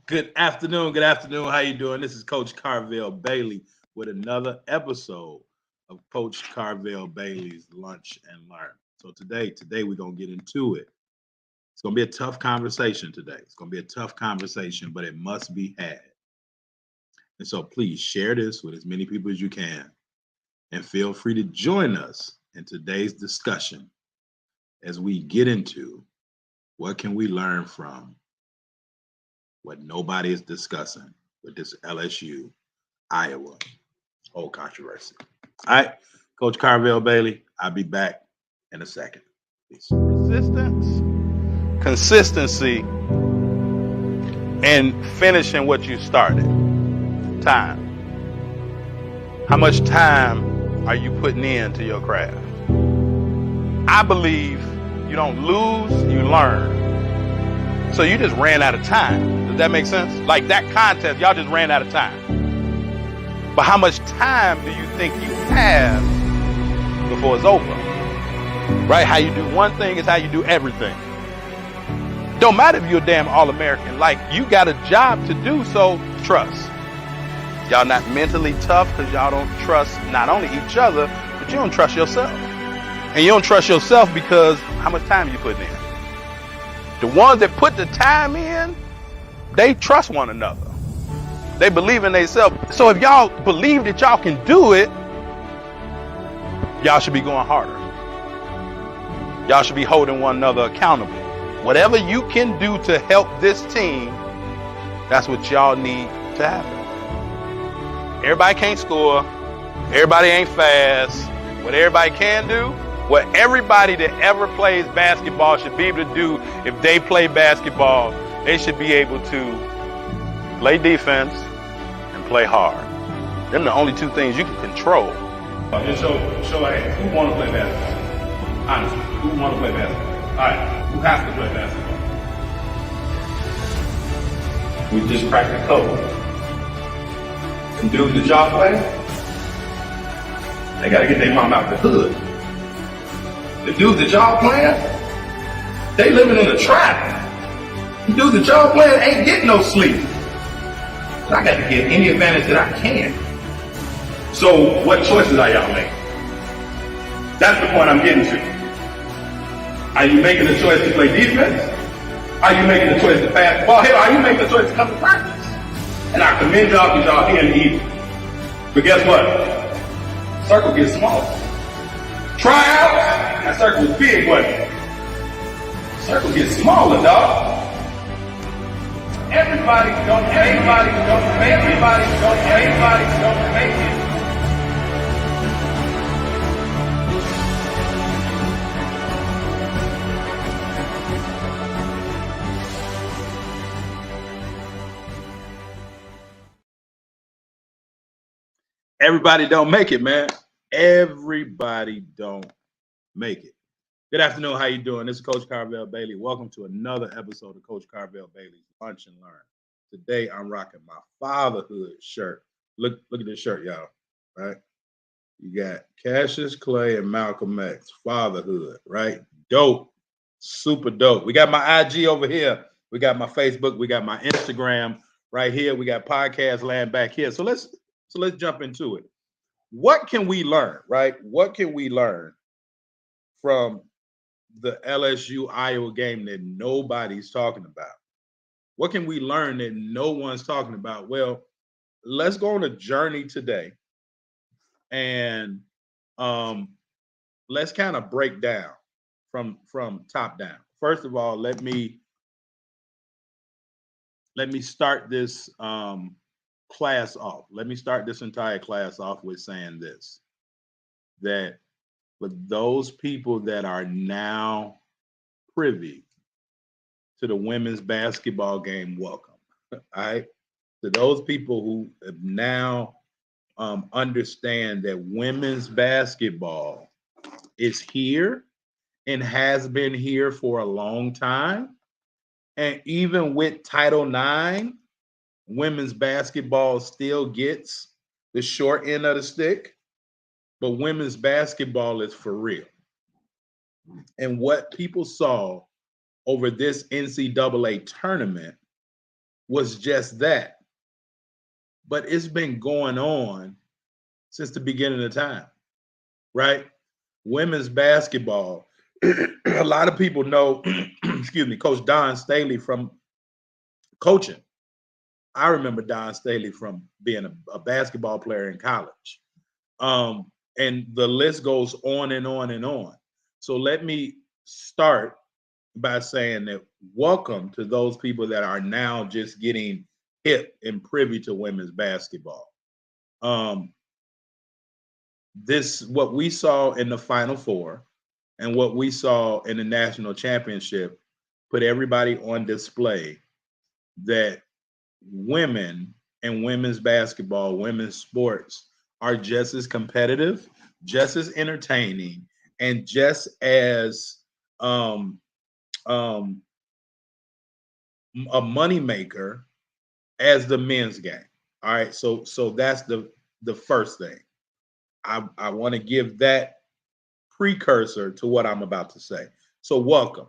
Good afternoon. Good afternoon. How you doing? This is Coach Carvel Bailey with another episode of Coach Carvel Bailey's Lunch and Learn. So today we're gonna get into it. It's gonna be a tough conversation today. It's gonna be a tough conversation, but it must be had. And so please share this with as many people as you can, and feel free to join us in today's discussion as we get into what can we learn from what nobody is discussing with this LSU Iowa whole controversy. All right, Coach Carvel Bailey, I'll be back in a second. Peace. Persistence, consistency, and finishing what you started. Time. How much time are you putting into your craft? I believe you don't lose, you learn. So you just ran out of time. Does that make sense? Like that contest, y'all just ran out of time. But how much time do you think you have before it's over? Right? How you do one thing is how you do everything. Don't matter if you're a damn All-American. Like, you got a job to do, so trust. Y'all not mentally tough because y'all don't trust not only each other, but you don't trust yourself. And you don't trust yourself because how much time you putting in. The ones that put the time in, they trust one another. They believe in themselves. So if y'all believe that y'all can do it, y'all should be going harder. Y'all should be holding one another accountable. Whatever you can do to help this team, that's what y'all need to happen. Everybody can't score. Everybody ain't fast. What everybody can do, what everybody that ever plays basketball should be able to do if they play basketball, they should be able to play defense and play hard. Them the only two things you can control. Just show hands. Who want to play basketball? Honestly, who want to play basketball? All right, who has to play basketball? We just cracked the code. Them dudes that y'all play, they got to get their mom out the hood. The dudes that y'all playing, they living in a trap. The dudes that y'all playing ain't getting no sleep. I got to get any advantage that I can. So what choices are y'all making? That's the point I'm getting to. Are you making the choice to play defense? Are you making the choice to pass the ball? Hell, are you making the choice to come to practice? And I commend y'all because y'all here in the evening. But guess what? Circle gets smaller. Tryouts, that circle was big, wasn't it? Circle gets smaller, dog. Everybody don't make it. Everybody don't make it, man. Everybody don't make it. Good afternoon. How you doing? This is Coach Carvel Bailey. Welcome to another episode of Coach Carvel Bailey's Lunch and Learn. Today I'm rocking my fatherhood shirt. Look at this shirt, y'all. Right? You got Cassius Clay and Malcolm X. Fatherhood, right? Dope. Super dope. We got my IG over here. We got my Facebook. We got my Instagram right here. We got podcast land back here. So let's jump into it. What can we learn, right? What can we learn from the LSU Iowa game that nobody's talking about? What can we learn that no one's talking about? Well, let's go on a journey today and let's kind of break down from top down. First of all, let me start this class off. Let me start this entire class off with saying this, that for those people that are now privy to the women's basketball game, welcome. All right. To those people who have now understand that women's basketball is here and has been here for a long time. And even with Title IX, women's basketball still gets the short end of the stick, but women's basketball is for real. And what people saw over this NCAA tournament was just that. But it's been going on since the beginning of time, right? Women's basketball. A lot of people know, excuse me, Coach Don Staley from coaching. I remember Don Staley from being a basketball player in college. And the list goes on and on and on. So let me start by saying that welcome to those people that are now just getting hip and privy to women's basketball. Um, this what we saw in the Final Four and what we saw in the national championship put everybody on display that women and women's basketball, women's sports are just as competitive, just as entertaining, and just as um, um, a moneymaker as the men's game. All right, so that's the first thing. I want to give that precursor to what I'm about to say. So welcome.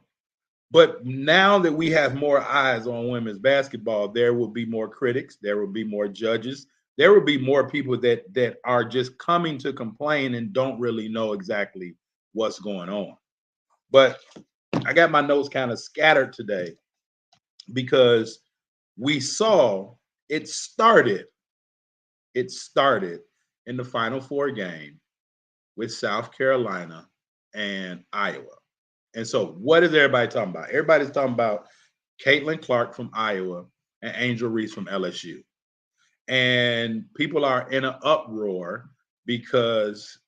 But now that we have more eyes on women's basketball, there will be more critics, there will be more judges, there will be more people that are just coming to complain and don't really know exactly what's going on. But I got my notes kind of scattered today because we saw it started it started in the Final Four game with South Carolina and Iowa. And so, what is everybody talking about? Everybody's talking about Caitlin Clark from Iowa and Angel Reese from LSU. And people are in an uproar because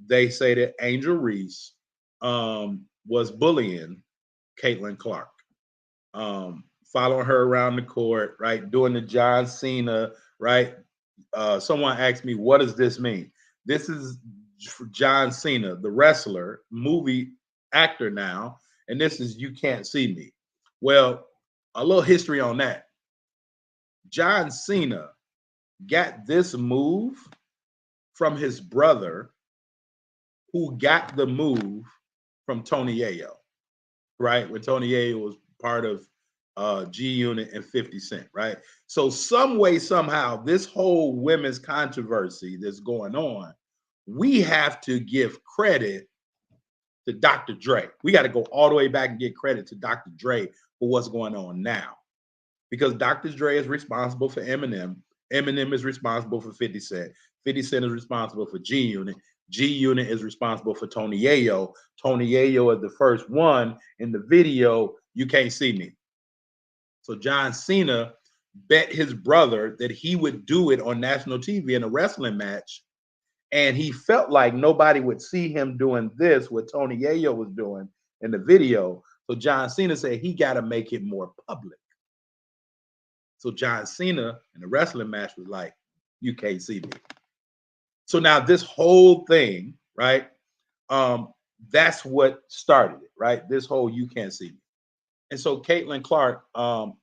they say that Angel Reese was bullying Caitlin Clark, following her around the court, right? Doing the John Cena, right? Someone asked me, what does this mean? This is John Cena, the wrestler, movie actor now, and this is You Can't See Me. Well, a little history on that. John Cena got this move from his brother, who got the move from Tony Yayo, right? When Tony Yayo was part of G Unit and 50 Cent, right? So some way, somehow, this whole women's controversy that's going on, we have to give credit to Dr. Dre. We got to go all the way back and give credit to Dr. Dre for what's going on now. Because Dr. Dre is responsible for Eminem. Eminem is responsible for 50 Cent. 50 Cent is responsible for G Unit. G Unit is responsible for Tony Yayo. Tony Yayo is the first one in the video, You Can't See Me. So John Cena bet his brother that he would do it on national TV in a wrestling match. And he felt like nobody would see him doing this, what Tony Yayo was doing in the video. So John Cena said he got to make it more public. So John Cena in the wrestling match was like, you can't see me. So now this whole thing, right? That's what started it, right? This whole you can't see me. And so Caitlin Clark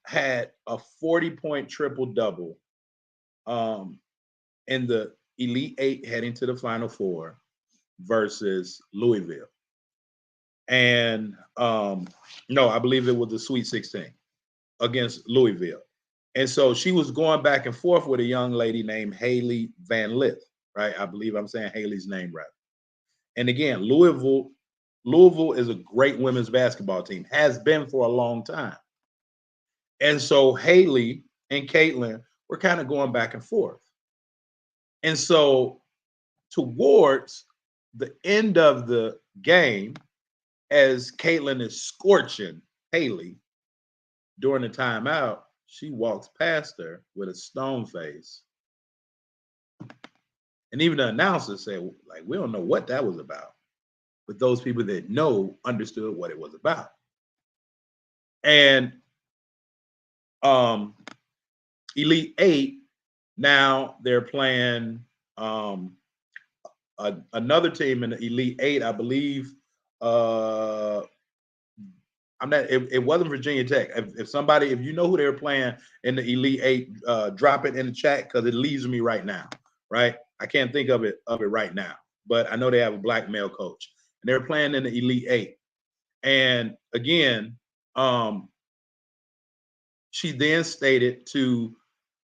had a 40-point triple double in the Elite Eight heading to the Final Four versus Louisville. And no, I believe it was the Sweet 16 against Louisville. And so she was going back and forth with a young lady named Haley Van Lith, right? I believe I'm saying Haley's name right. And again, Louisville is a great women's basketball team, has been for a long time. And so Haley and Caitlin were kind of going back and forth. And so towards the end of the game, as Caitlin is scorching Haley during the timeout, she walks past her with a stone face. And even the announcer said, like, we don't know what that was about. But those people that know understood what it was about. And Elite Eight, now they're playing another team in the Elite Eight, I believe. I'm not. It wasn't Virginia Tech. If you know who they were playing in the Elite Eight, drop it in the chat because it leaves me right now. Right, I can't think of it right now, but I know they have a black male coach, and they're playing in the Elite Eight. And again, She then stated to,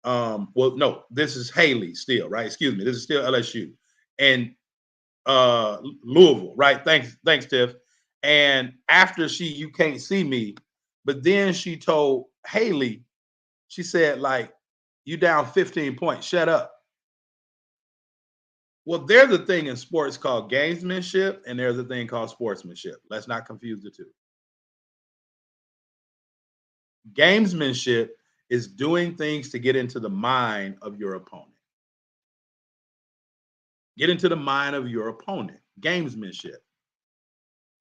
well, no, this is Haley still, right? Excuse me, this is still LSU and Louisville, right? Thanks, Tiff. And after you can't see me, but then she told Haley, she said, like, you down 15 points, shut up. Well, there's a thing in sports called gamesmanship, and there's a thing called sportsmanship. Let's not confuse the two. Gamesmanship is doing things to get into the mind of your opponent. Get into the mind of your opponent. Gamesmanship.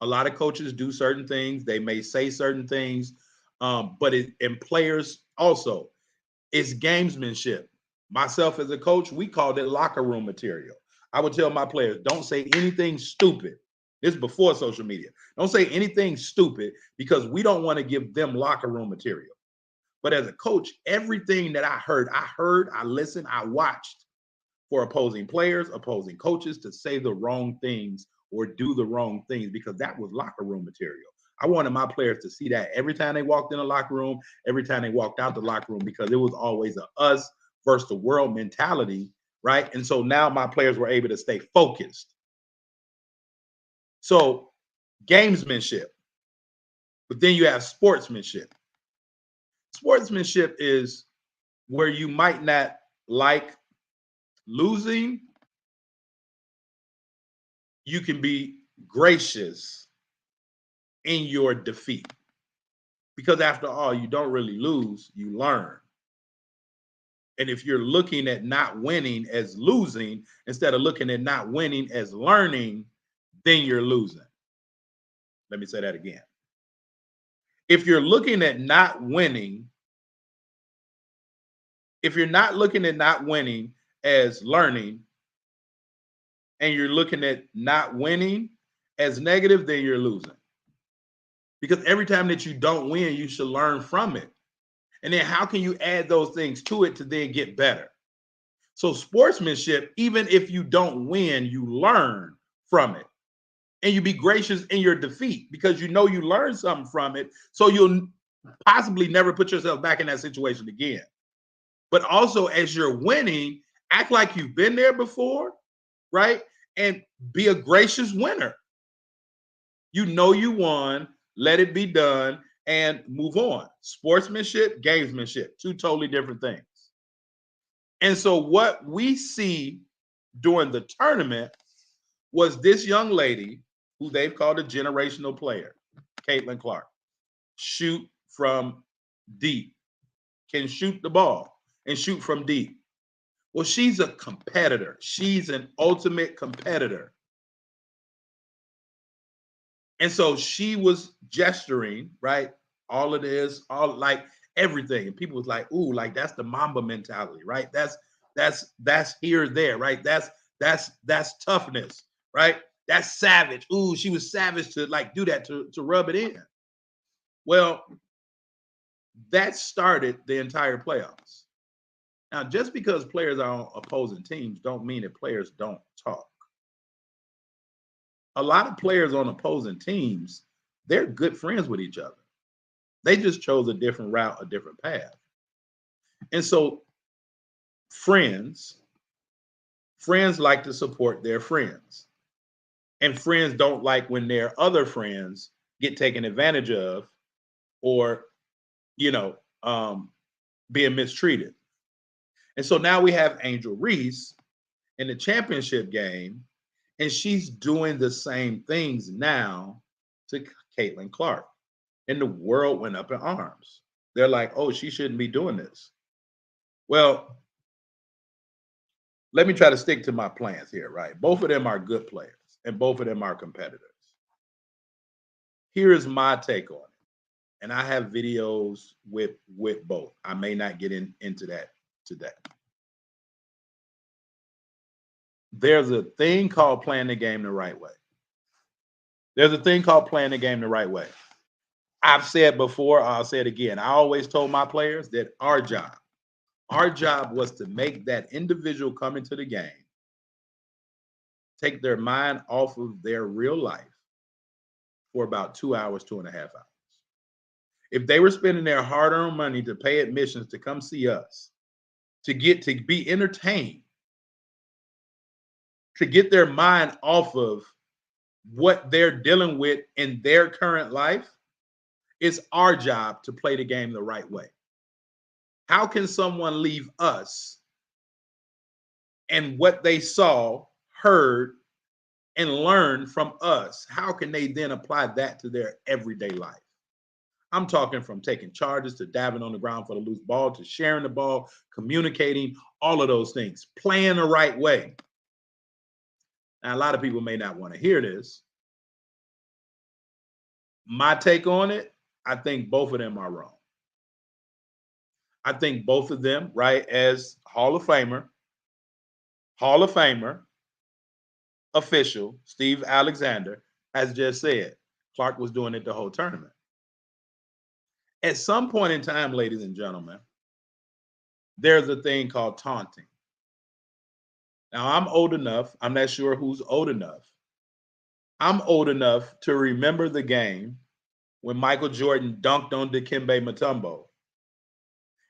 A lot of coaches do certain things. They may say certain things, but and players also, it's gamesmanship. Myself as a coach, we called it locker room material. I would tell my players, don't say anything stupid. This is before social media. Don't say anything stupid because we don't want to give them locker room material. But as a coach, everything that I heard, I listened, I watched for opposing players, opposing coaches to say the wrong things or do the wrong things because that was locker room material. I wanted my players to see that every time they walked in the locker room, every time they walked out the locker room, because it was always a us versus the world mentality, right? And so now my players were able to stay focused. So gamesmanship, but then you have sportsmanship. Sportsmanship is where you might not like losing, you can be gracious in your defeat. Because after all, you don't really lose, you learn. And if you're looking at not winning as losing, instead of looking at not winning as learning, then you're losing. Let me say that again. If you're looking at not winning, if you're not looking at not winning as learning, and you're looking at not winning as negative, then you're losing. Because every time that you don't win, you should learn from it. And then how can you add those things to it to then get better? So sportsmanship, even if you don't win, you learn from it. And you be gracious in your defeat because you know you learned something from it. So you'll possibly never put yourself back in that situation again. But also as you're winning, act like you've been there before, right? And be a gracious winner. You know you won, let it be done, and move on. Sportsmanship, gamesmanship, two totally different things. And so what we see during the tournament was this young lady who they've called a generational player, Caitlin Clark, shoot from deep, can shoot the ball and shoot from deep. Well, she's a competitor. She's an ultimate competitor. And so she was gesturing, right? All of this, all like everything. And people was like, ooh, like that's the Mamba mentality, right? That's here, there, right? That's toughness, right? That's savage. Ooh, she was savage to like do that to rub it in. Well, that started the entire playoffs. Now, just because players are on opposing teams don't mean that players don't talk. A lot of players on opposing teams, they're good friends with each other. They just chose a different route, a different path. And so friends like to support their friends. And friends don't like when their other friends get taken advantage of or, being mistreated. And so now we have Angel Reese in the championship game, and she's doing the same things now to Caitlin Clark. And the world went up in arms. They're like, oh, she shouldn't be doing this. Well, let me try to stick to my plans here, right? Both of them are good players, and both of them are competitors. Here is my take on it. And I have videos with both. I may not get into that today. There's a thing called playing the game the right way. There's a thing called playing the game the right way. I've said before, I'll say it again. I always told my players that our job was to make that individual come into the game, take their mind off of their real life for about 2 hours, 2.5 hours. If they were spending their hard-earned money to pay admissions to come see us, to get to be entertained, to get their mind off of what they're dealing with in their current life, it's our job to play the game the right way. How can someone leave us and what they saw, heard, and learned from us? How can they then apply that to their everyday life? I'm talking from taking charges to diving on the ground for the loose ball to sharing the ball, communicating, all of those things, playing the right way. Now, a lot of people may not want to hear this. My take on it, I think both of them are wrong. I think both of them, right, as Hall of Famer official Steve Alexander has just said, Clark was doing it the whole tournament. At some point in time, ladies and gentlemen, there's a thing called taunting. Now, I'm old enough, I'm not sure who's old enough. I'm old enough to remember the game when Michael Jordan dunked on Dikembe Mutombo.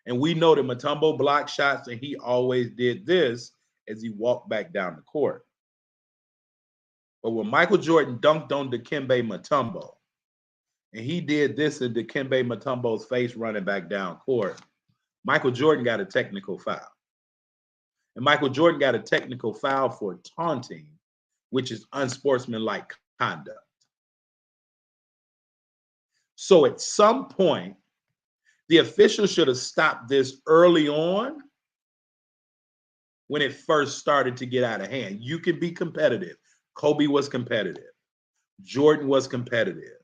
And we know that Mutombo blocked shots, and he always did this as he walked back down the court. But when Michael Jordan dunked on Dikembe Mutombo, and he did this in Dikembe Mutombo's face running back down court, Michael Jordan got a technical foul. And Michael Jordan got a technical foul for taunting, which is unsportsmanlike conduct. So at some point, the officials should have stopped this early on when it first started to get out of hand. You can be competitive. Kobe was competitive. Jordan was competitive.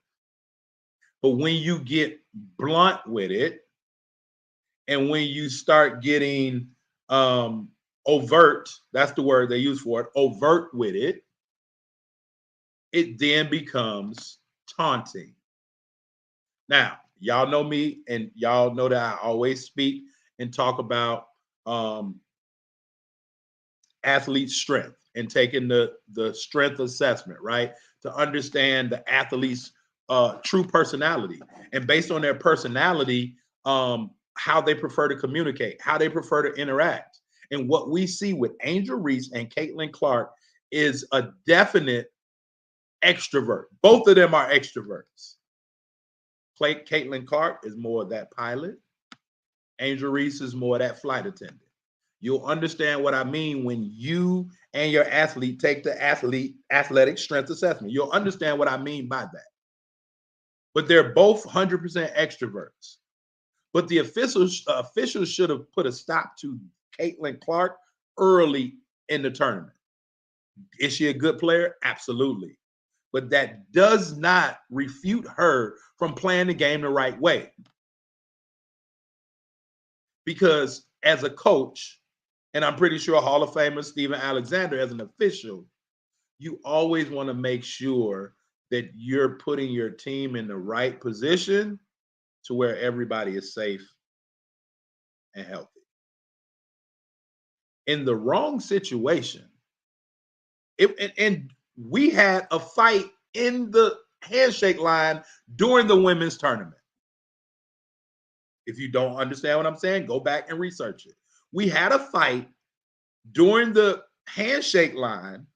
But when you get blunt with it, and when you start getting overt, that's the word they use for it, overt with it, it then becomes taunting. Now, y'all know me, and y'all know that I always speak and talk about athlete strength and taking the strength assessment, right? To understand the athlete's true personality. And based on their personality, how they prefer to communicate, how they prefer to interact. And what we see with Angel Reese and Caitlin Clark is a definite extrovert. Both of them are extroverts. Caitlin Clark is more of that pilot. Angel Reese is more of that flight attendant. You'll understand what I mean when you and your athlete take the athletic strength assessment. You'll understand what I mean by that. But they're both 100% extroverts. But the officials should have put a stop to Caitlin Clark early in the tournament. Is she a good player? Absolutely. But that does not refute her from playing the game the right way. Because as a coach, and I'm pretty sure Hall of Famer Steven Alexander, as an official, you always want to make sure that you're putting your team in the right position to where everybody is safe and healthy. In the wrong situation, and we had a fight in the handshake line during the women's tournament. If you don't understand what I'm saying, go back and research it. We had a fight during the handshake line,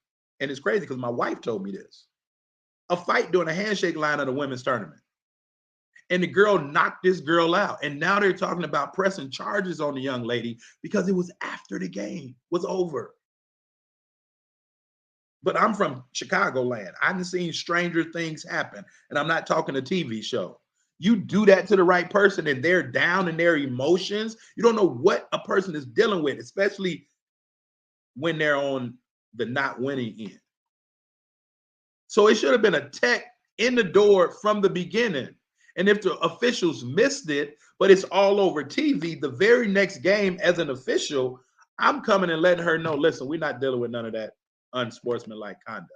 and it's crazy because my wife told me this. A fight during a handshake line of the women's tournament. And the girl knocked this girl out. And now they're talking about pressing charges on the young lady because it was after the game was over. But I'm from Chicagoland. I've seen stranger things happen. And I'm not talking a TV show. You do that to the right person and they're down in their emotions. You don't know what a person is dealing with, especially when they're on the not winning end. So it should have been a tech in the door from the beginning. And if the officials missed it, but it's all over TV, the very next game as an official, I'm coming and letting her know, listen, we're not dealing with none of that unsportsmanlike conduct.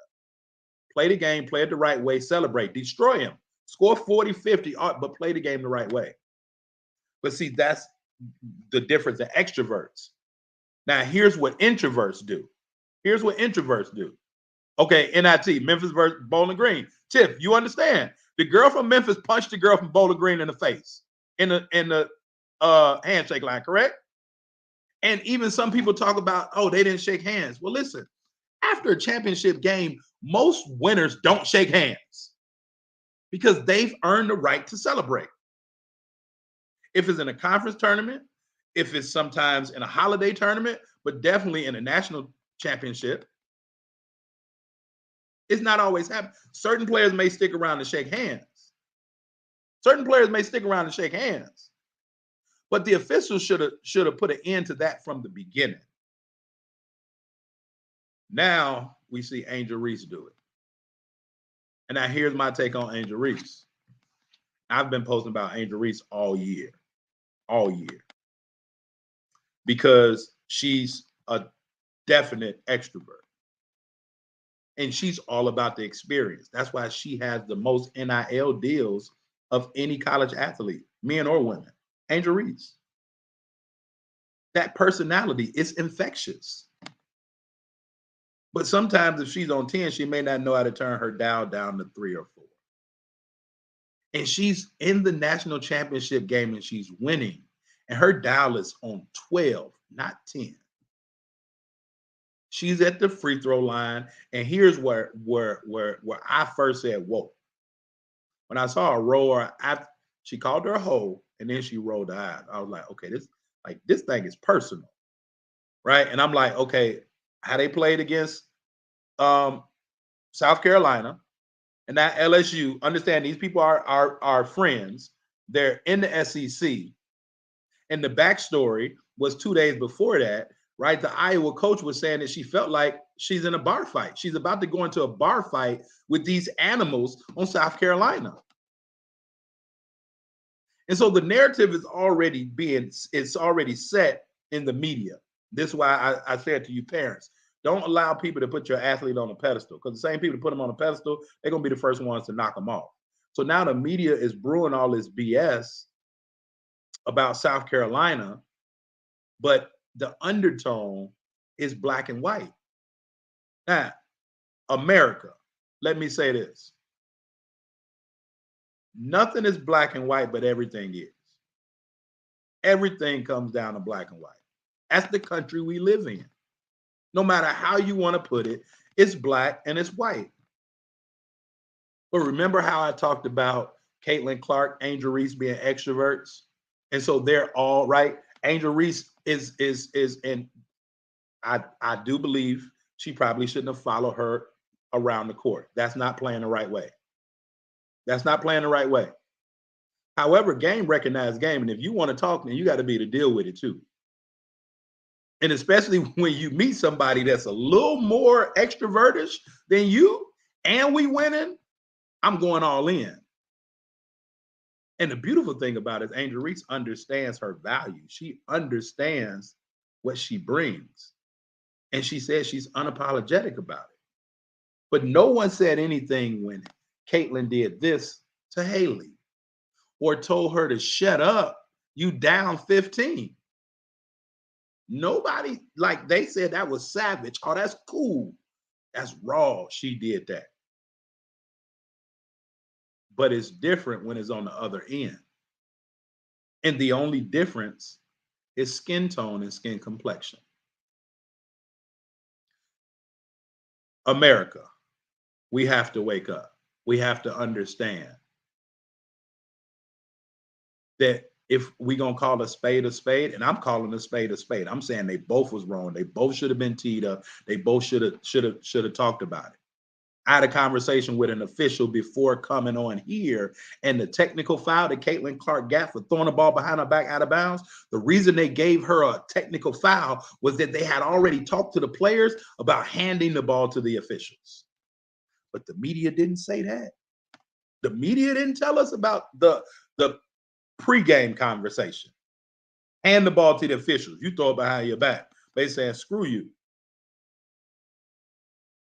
Play the game, play it the right way, celebrate, destroy him, score 40, 50, but play the game the right way. But see, that's the difference in extroverts. Now, here's what introverts do. Okay, NIT, Memphis versus Bowling Green. Tiff, you understand? The girl from Memphis punched the girl from Bowling Green in the face in the handshake line, correct? And even some people talk about, oh, they didn't shake hands. Well, listen, after a championship game, most winners don't shake hands because they've earned the right to celebrate. If it's in a conference tournament, if it's sometimes in a holiday tournament, but definitely in a national championship, it's not always happening. Certain players may stick around to shake hands. Certain players may stick around and shake hands. But the officials should have put an end to that from the beginning. Now we see Angel Reese do it. And now here's my take on Angel Reese. I've been posting about Angel Reese all year. Because she's a definite extrovert. And she's all about the experience. That's why she has the most NIL deals of any college athlete, men or women. Angel Reese. That personality is infectious. But sometimes if she's on 10, she may not know how to turn her dial down to 3 or 4. And she's in the national championship game and she's winning. And her dial is on 12, not 10. She's at the free throw line. And here's where I first said, whoa. When I saw her roll her, she called her a hoe, and then she rolled her eyes. I was like, okay, this thing is personal. Right? And I'm like, okay, how they played against South Carolina and that LSU, understand these people are friends. They're in the SEC. And the backstory was 2 days before that, right? The Iowa coach was saying that she felt like she's in a bar fight. She's about to go into a bar fight with these animals on South Carolina. And so the narrative is already set in the media. This is why I said to you parents, don't allow people to put your athlete on a pedestal, because the same people that put them on a pedestal, they're going to be the first ones to knock them off. So now the media is brewing all this BS about South Carolina, but the undertone is black and white. Now, America, let me say this. Nothing is black and white, but everything is. Everything comes down to black and white. That's the country we live in. No matter how you want to put it, it's black and it's white. But remember how I talked about Caitlin Clark, Angel Reese being extroverts? And so they're all right. Angel Reese is and I do believe she probably shouldn't have followed her around the court. That's not playing the right way. That's not playing the right way. However, game recognized game. And if you want to talk, then you got to be to deal with it too. And especially when you meet somebody that's a little more extrovertish than you and we winning, I'm going all in. And the beautiful thing about it is Angel Reese understands her value. She understands what she brings. And she says she's unapologetic about it. But no one said anything when Caitlin did this to Haley or told her to shut up, you down 15. Nobody, like they said that was savage. Oh, that's cool. That's raw. She did that. But it's different when it's on the other end. And the only difference is skin tone and skin complexion. America, we have to wake up. We have to understand that if we're going to call a spade, and I'm calling a spade, I'm saying they both was wrong. They both should have been teed up. They both should have talked about it. I had a conversation with an official before coming on here, and the technical foul that Caitlin Clark got for throwing the ball behind her back out of bounds, the reason they gave her a technical foul was that they had already talked to the players about handing the ball to the officials. But the media didn't say that. The media didn't tell us about the pregame conversation. Hand the ball to the officials. You throw it behind your back. They saying, screw you.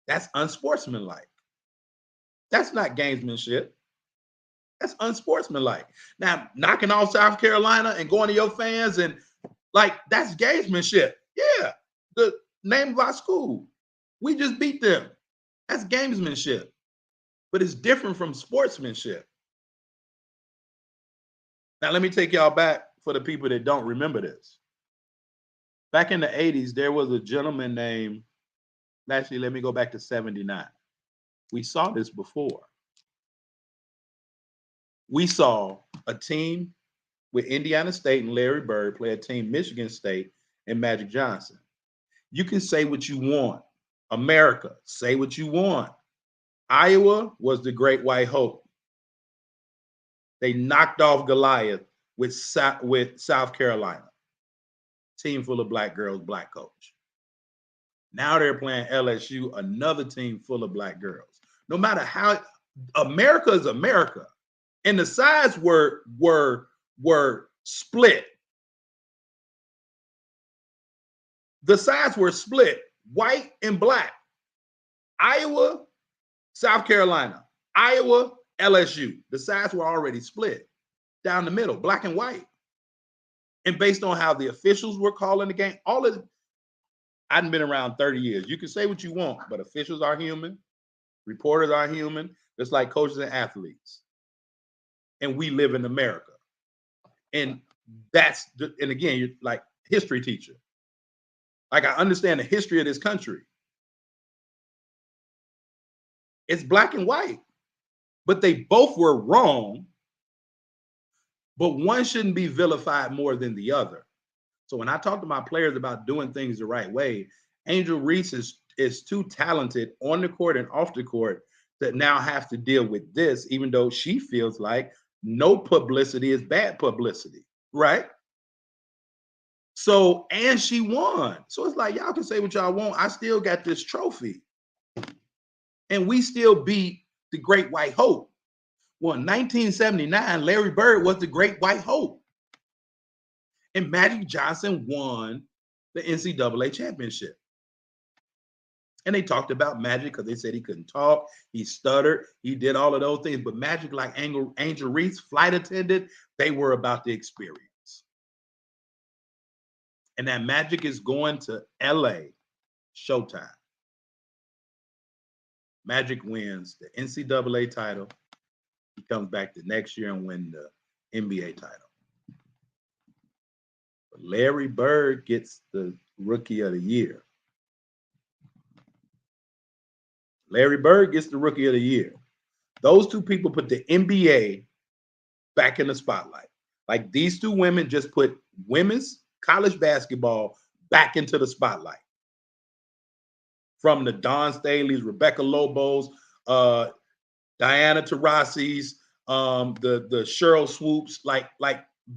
That's unsportsmanlike. That's not gamesmanship. That's unsportsmanlike. Now, knocking off South Carolina and going to your fans and that's gamesmanship. Yeah, the name of our school. We just beat them. That's gamesmanship. But it's different from sportsmanship. Now, let me take y'all back for the people that don't remember this. Back in the 80s, there was a gentleman named, actually, let me go back to 79. We saw this before. We saw a team with Indiana State and Larry Bird play a team Michigan State and Magic Johnson. You can say what you want. America, say what you want. Iowa was the great white hope. They knocked off Goliath with South Carolina. Team full of black girls, black coach. Now they're playing LSU, another team full of black girls. No matter how, America is America. And the sides were split. The sides were split, white and black. Iowa, South Carolina. Iowa, LSU. The sides were already split down the middle, black and white. And based on how the officials were calling the game, all of it, I hadn't been around 30 years. You can say what you want, but officials are human. Reporters are human, just like coaches and athletes. And we live in America. And and again, you're like history teacher. Like, I understand the history of this country. It's black and white, but they both were wrong. But one shouldn't be vilified more than the other. So when I talk to my players about doing things the right way, Angel Reese is too talented on the court and off the court that now have to deal with this, even though she feels like no publicity is bad publicity, right? So, and she won. So it's like, y'all can say what y'all want. I still got this trophy. And we still beat the Great White Hope. Well, in 1979, Larry Bird was the Great White Hope. And Magic Johnson won the NCAA championship. And they talked about Magic because they said he couldn't talk, he stuttered, he did all of those things. But Magic, like Angel Reese, flight attendant, they were about the experience. And that Magic is going to LA, Showtime. Magic wins the NCAA title. He comes back the next year and wins the NBA title. But Larry Bird gets the Rookie of the Year. Larry Bird gets the Rookie of the Year. Those two people put the NBA back in the spotlight. Like, these two women just put women's college basketball back into the spotlight. From the Dawn Staley's, Rebecca Lobos, Diana Taurasi's, the Cheryl Swoops, like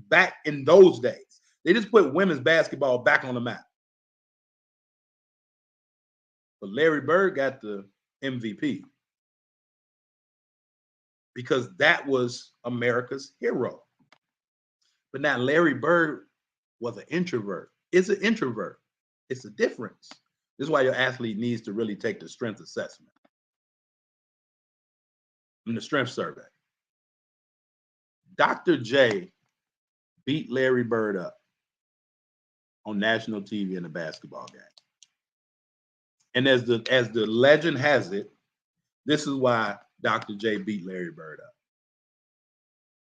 back in those days. They just put women's basketball back on the map. But Larry Bird got the MVP because that was America's hero. But now Larry Bird was an introvert. It's an introvert. It's a difference. This is why your athlete needs to really take the strength assessment and the strength survey. Dr. J beat Larry Bird up on national TV in a basketball game. And as the legend has it, this is why Dr. J beat Larry Bird up.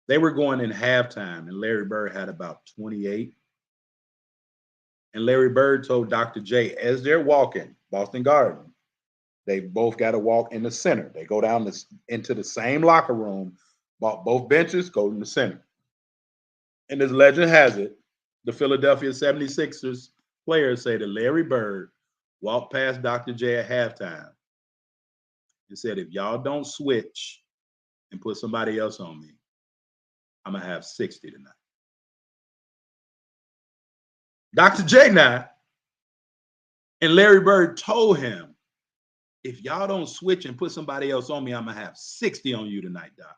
They were going in halftime, and Larry Bird had about 28. And Larry Bird told Dr. J, as they're walking, Boston Garden, they both got to walk in the center. They go down into the same locker room, both benches go in the center. And as legend has it, the Philadelphia 76ers players say that Larry Bird walked past Dr. J at halftime and said, if y'all don't switch and put somebody else on me, I'm going to have 60 tonight. Dr. J now, and Larry Bird told him, if y'all don't switch and put somebody else on me, I'm going to have 60 on you tonight, Doc.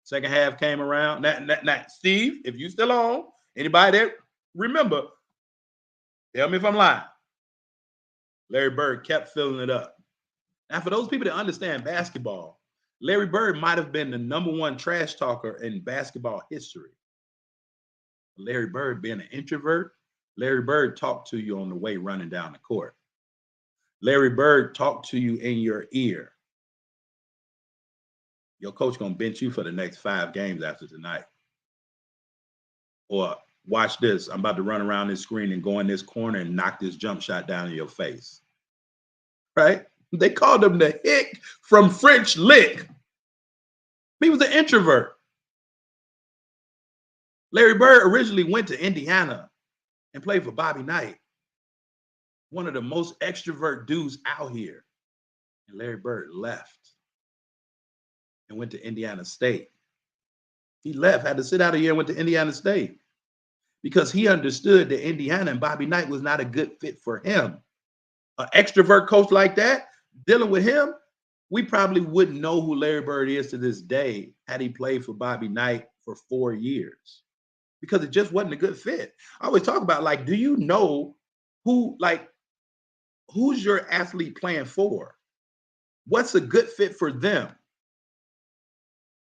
Second half came around. Now, Steve, if you still on, anybody there, remember, tell me if I'm lying. Larry Bird kept filling it up. Now, for those people that understand basketball, Larry Bird might have been the #1 trash talker in basketball history. Larry Bird being an introvert, Larry Bird talked to you on the way running down the court. Larry Bird talked to you in your ear. Your coach going to bench you for the next 5 games after tonight. Or watch this. I'm about to run around this screen and go in this corner and knock this jump shot down in your face. Right? They called him the hick from French lick. He was an introvert. Larry Bird originally went to Indiana and played for Bobby Knight, one of the most extrovert dudes out here. And Larry Bird left and went to Indiana State. He left, had to sit out a year and went to Indiana State because he understood that Indiana and Bobby Knight was not a good fit for him. An extrovert coach like that, dealing with him, we probably wouldn't know who Larry Bird is to this day had he played for Bobby Knight for 4 years, because it just wasn't a good fit. I always talk about, like, do you know who's your athlete playing for? What's a good fit for them?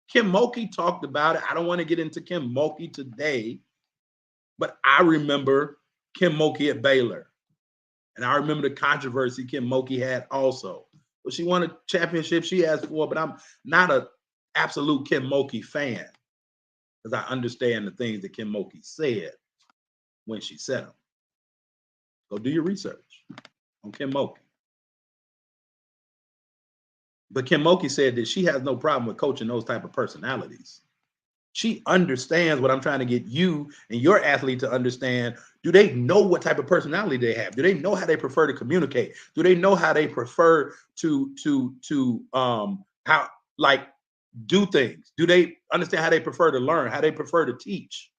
Kim Mulkey talked about it. I don't want to get into Kim Mulkey today, but I remember Kim Mulkey at Baylor. And I remember the controversy Kim Mulkey had also. But she won a championship she asked for, but I'm not an absolute Kim Mulkey fan because I understand the things that Kim Mulkey said when she said them. Go do your research on Kim Mulkey. But Kim Mulkey said that she has no problem with coaching those type of personalities. She understands what I'm trying to get you and your athlete to understand. Do they know what type of personality they have? Do they know how they prefer to communicate? Do they know how they prefer to how, like, do things? Do they understand how they prefer to learn, how they prefer to teach?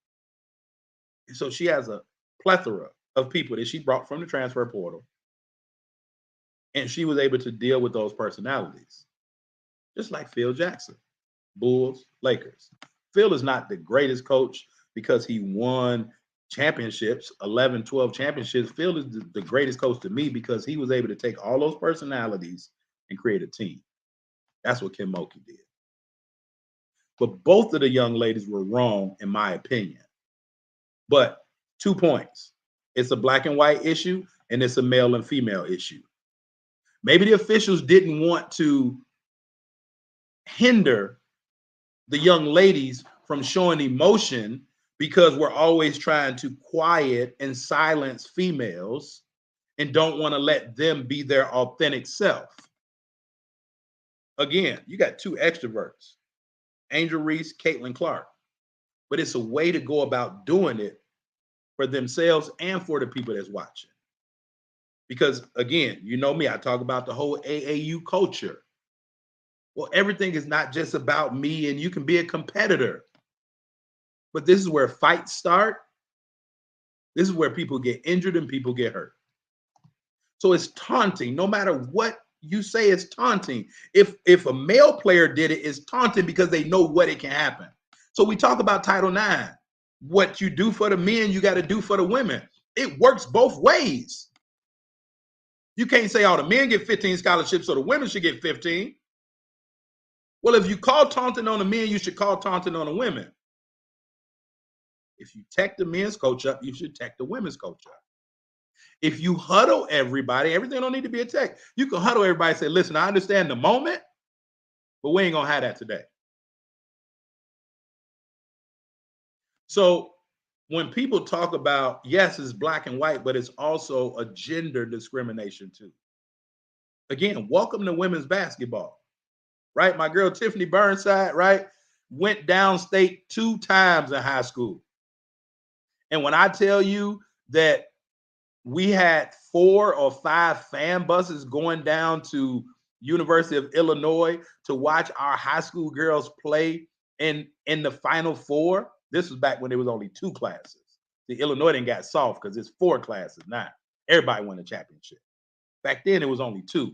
And so she has a plethora of people that she brought from the transfer portal, and she was able to deal with those personalities. Just like Phil Jackson, Bulls, Lakers. Phil is not the greatest coach because he won championships, 11, 12 championships. Phil is the greatest coach to me because he was able to take all those personalities and create a team. That's what Kim Mulkey did. But both of the young ladies were wrong, in my opinion. But 2 points. It's a black and white issue, and it's a male and female issue. Maybe the officials didn't want to hinder the young ladies from showing emotion because we're always trying to quiet and silence females and don't want to let them be their authentic self. Again, you got 2 extroverts, Angel Reese, Caitlin Clark, but it's a way to go about doing it for themselves and for the people that's watching. Because again, you know me, I talk about the whole AAU culture. Well, everything is not just about me, and you can be a competitor. But this is where fights start. This is where people get injured and people get hurt. So it's taunting. No matter what you say, it's taunting. If a male player did it, it's taunting because they know what it can happen. So we talk about Title IX. What you do for the men, you got to do for the women. It works both ways. You can't say, oh, the men get 15 scholarships, so the women should get 15. Well, if you call taunting on the men, you should call taunting on the women. If you tech the men's coach up, you should tech the women's coach up. If you huddle everybody, everything don't need to be a tech. You can huddle everybody and say, listen, I understand the moment, but we ain't going to have that today. So when people talk about, yes, it's black and white, but it's also a gender discrimination too. Again, welcome to women's basketball. Right? My girl Tiffany Burnside, right, went downstate 2 times in high school. And when I tell you that we had 4 or 5 fan buses going down to University of Illinois to watch our high school girls play in the Final Four, this was back when there was only 2 classes. The Illinois didn't got soft because it's 4 classes now. Everybody won a championship. Back then, it was only 2.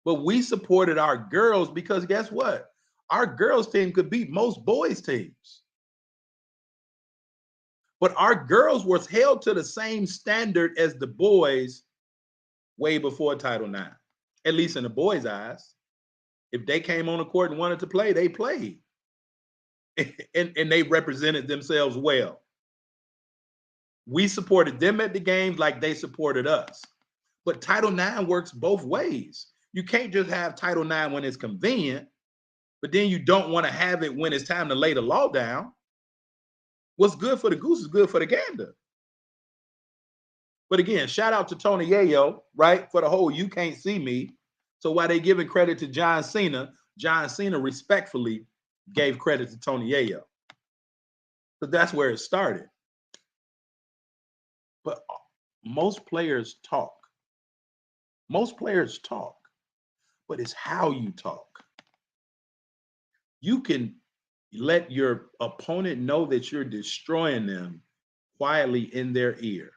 But we supported our girls because guess what? Our girls team could beat most boys teams. But our girls was held to the same standard as the boys way before Title IX, at least in the boys' eyes. If they came on the court and wanted to play, they played. and they represented themselves well. We supported them at the games like they supported us. But Title IX works both ways. You can't just have Title IX when it's convenient, but then you don't want to have it when it's time to lay the law down. What's good for the goose is good for the gander. But again, shout out to Tony Yayo, right? For the whole "you can't see me." So while they giving credit to John Cena respectfully gave credit to Tony Yayo. But that's where it started. But most players talk. Most players talk, but it's how you talk. You can let your opponent know that you're destroying them quietly in their ear.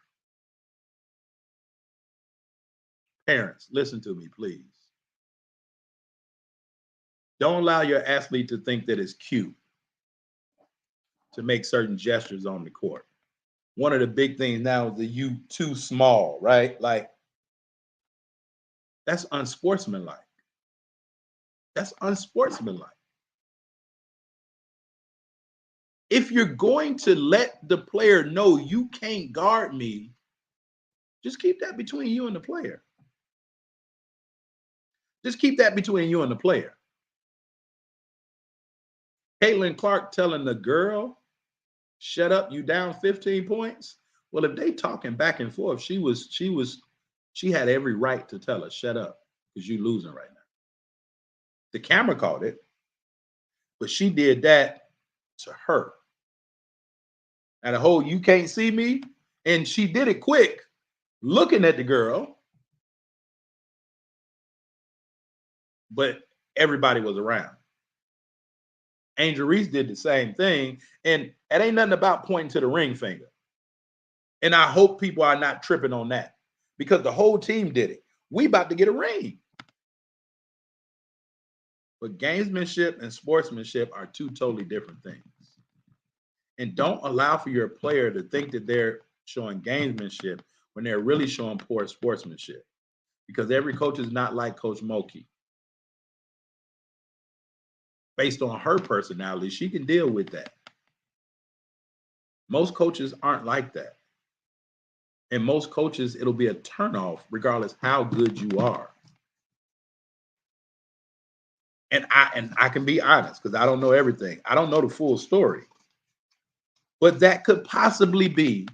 Parents, listen to me, please. Don't allow your athlete to think that it's cute to make certain gestures on the court. One of the big things now is the "you too small," right? Like, that's unsportsmanlike. That's unsportsmanlike. If you're going to let the player know you can't guard me, just keep that between you and the player. Just keep that between you and the player. Caitlin Clark telling the girl, "Shut up, you down 15 points." Well, if they talking back and forth, she had every right to tell her, "Shut up, because you losing right now." The camera caught it, but she did that to her. And the whole "you can't see me," and she did it quick, looking at the girl, but everybody was around. Angel Reese did the same thing, and it ain't nothing about pointing to the ring finger. And I hope people are not tripping on that, because the whole team did it. We about to get a ring. But gamesmanship and sportsmanship are two totally different things. And don't allow for your player to think that they're showing gamesmanship when they're really showing poor sportsmanship, because every coach is not like Coach Moki. Based on her personality, she can deal with that. Most coaches aren't like that. And most coaches, it'll be a turnoff regardless how good you are. And I can be honest, because I don't know everything. I don't know the full story. But that could possibly be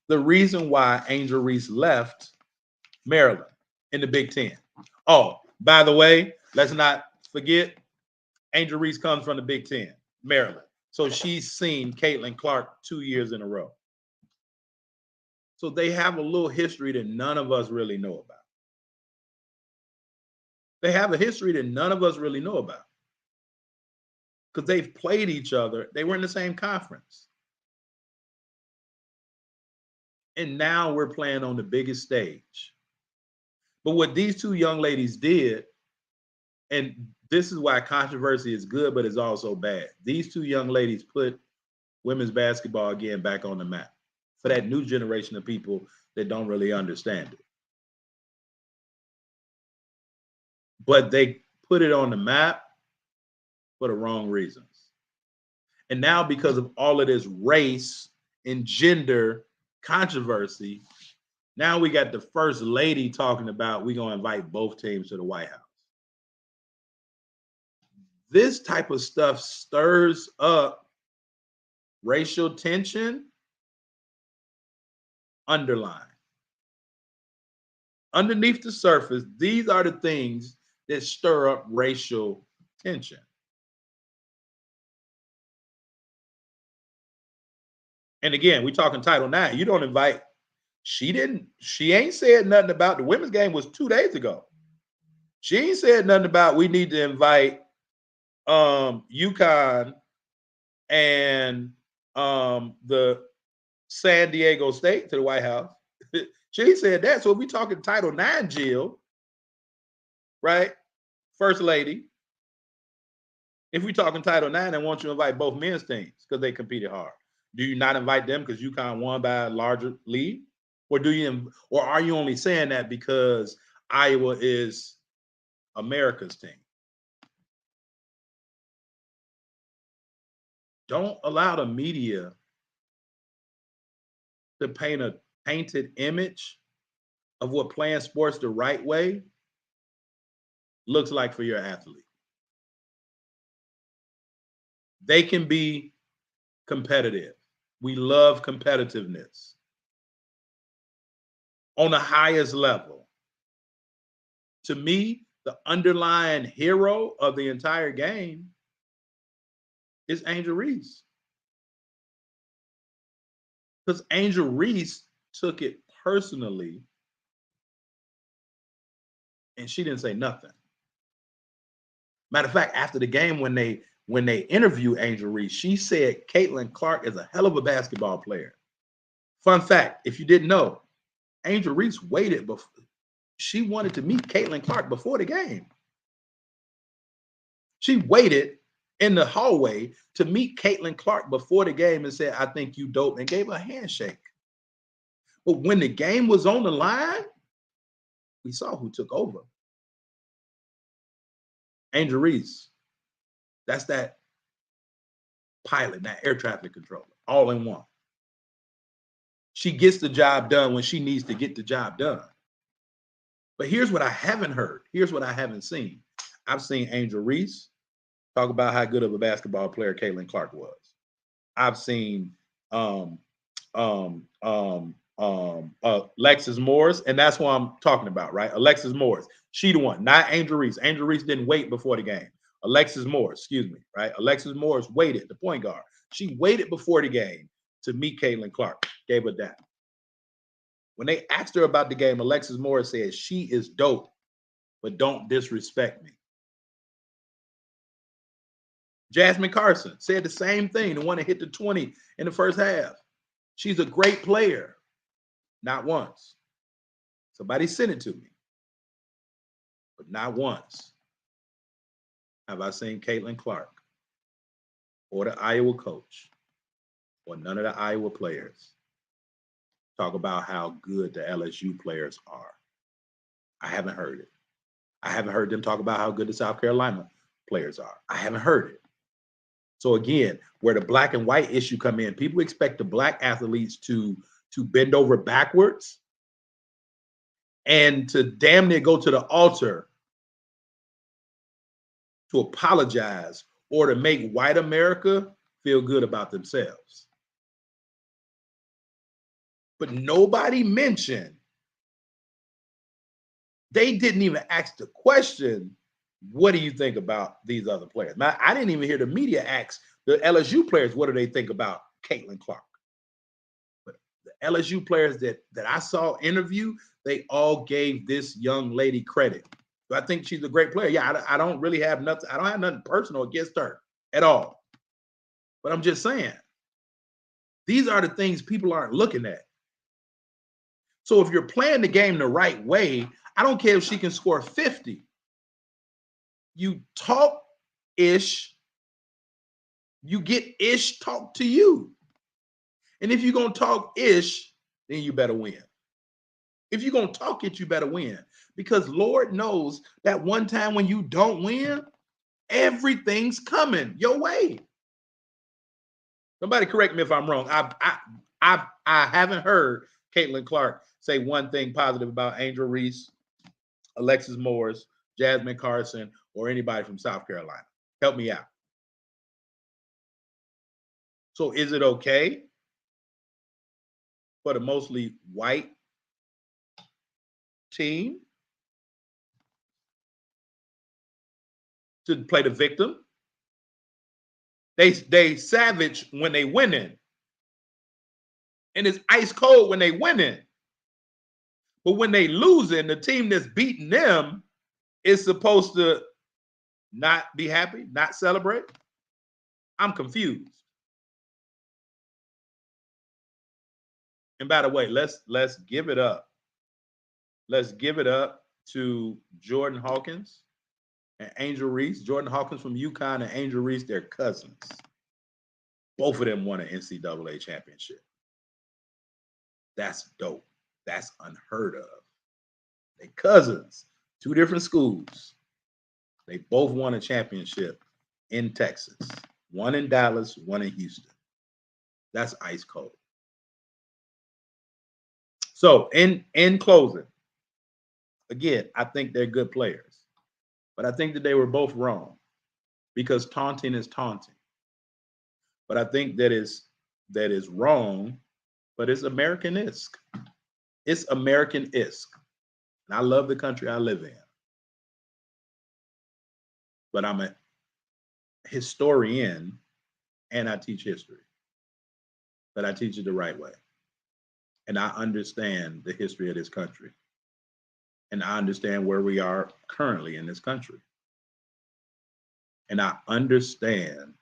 the reason why Angel Reese left Maryland in the Big Ten. Oh, by the way, let's not forget, Angel Reese comes from the Big Ten, Maryland. So she's seen Caitlin Clark 2 years in a row. So they have a little history that none of us really know about. They have a history that none of us really know about, because they've played each other. They were in the same conference. And now we're playing on the biggest stage. But what these two young ladies did, and this is why controversy is good, but it's also bad. These two young ladies put women's basketball again back on the map for that new generation of people that don't really understand it. But they put it on the map for the wrong reasons. And now, because of all of this race and gender controversy, now we got the first lady talking about we're going to invite both teams to the White House. This type of stuff stirs up racial tension. Underline. Underneath the surface, these are the things that stir up racial tension. And again, we talking Title IX. You don't invite. She ain't said nothing about the women's game was 2 days ago. She ain't said nothing about we need to invite UConn and the San Diego State to the White House. She said that. So if we talking Title IX, Jill, right? First lady. If we talking Title IX, I want you to invite both men's teams because they competed hard. Do you not invite them because UConn won by a larger lead? Or are you only saying that because Iowa is America's team? Don't allow the media to paint a painted image of what playing sports the right way looks like for your athlete. They can be competitive. We love competitiveness on the highest level. To me, the underlying hero of the entire game is Angel Reese. Because Angel Reese took it personally and she didn't say nothing. Matter of fact, after the game, when they interviewed Angel Reese, she said Caitlin Clark is a hell of a basketball player. Fun fact, if you didn't know, Angel Reese waited before she wanted to meet Caitlin Clark before the game. She waited in the hallway to meet Caitlin Clark before the game and said, I think you dope, and gave her a handshake. But when the game was on the line, we saw who took over. Angel Reese. That's that pilot, that air traffic controller, all in one. She gets the job done when she needs to get the job done. But here's what I haven't heard. Here's what I haven't seen. I've seen Angel Reese talk about how good of a basketball player Caitlin Clark was. I've seen Alexis Morris, and that's what I'm talking about, right? Alexis Morris. She the one, not Angel Reese. Angel Reese didn't wait before the game. Alexis Morris, excuse me, right? Alexis Morris waited, the point guard. She waited before the game to meet Caitlin Clark, gave her that. When they asked her about the game, Alexis Morris said, she is dope, but don't disrespect me. Jasmine Carson said the same thing, the one that hit the 20 in the first half. She's a great player. Not once. Somebody sent it to me. But not once have I seen Caitlin Clark or the Iowa coach or none of the Iowa players talk about how good the LSU players are. I haven't heard it. I haven't heard them talk about how good the South Carolina players are. I haven't heard it. So again, where the black and white issue come in, people expect the black athletes to bend over backwards and to damn near go to the altar to apologize or to make white America feel good about themselves. But nobody mentioned, they didn't even ask the question, what do you think about these other players? Now, I didn't even hear the media ask the LSU players, what do they think about Caitlin Clark? But the LSU players that I saw interview, they all gave this young lady credit. Do I think she's a great player? Yeah, I don't really have nothing. I don't have nothing personal against her at all. But I'm just saying, these are the things people aren't looking at. So if you're playing the game the right way, I don't care if she can score 50. You talk ish, you get ish talk to you. And if you're going to talk ish, then you better win. If you're going to talk it, you better win. Because Lord knows that one time when you don't win, everything's coming your way. Somebody correct me if I'm wrong. I haven't heard Caitlin Clark say one thing positive about Angel Reese, Alexis Morris, Jasmine Carson, or anybody from South Carolina. Help me out. So is it okay for the mostly white team to play the victim? They savage when they winning. And it's ice cold when they winning. But when they losing, the team that's beating them is supposed to not be happy, not celebrate. I'm confused. And by the way, let's give it up. Let's give it up to Jordan Hawkins and Angel Reese. Jordan Hawkins from UConn and Angel Reese, they're cousins. Both of them won an NCAA championship. That's dope. That's unheard of. They cousins, two different schools. They both won a championship in Texas. One in Dallas, one in Houston. That's ice cold. So in closing, again, I think they're good players. But I think that they were both wrong because taunting is taunting. But I think that is that is wrong, but it's American-esque. It's American-esque. And I love the country I live in. But I'm a historian and I teach history. But I teach it the right way. And I understand the history of this country. And I understand where we are currently in this country. And I understand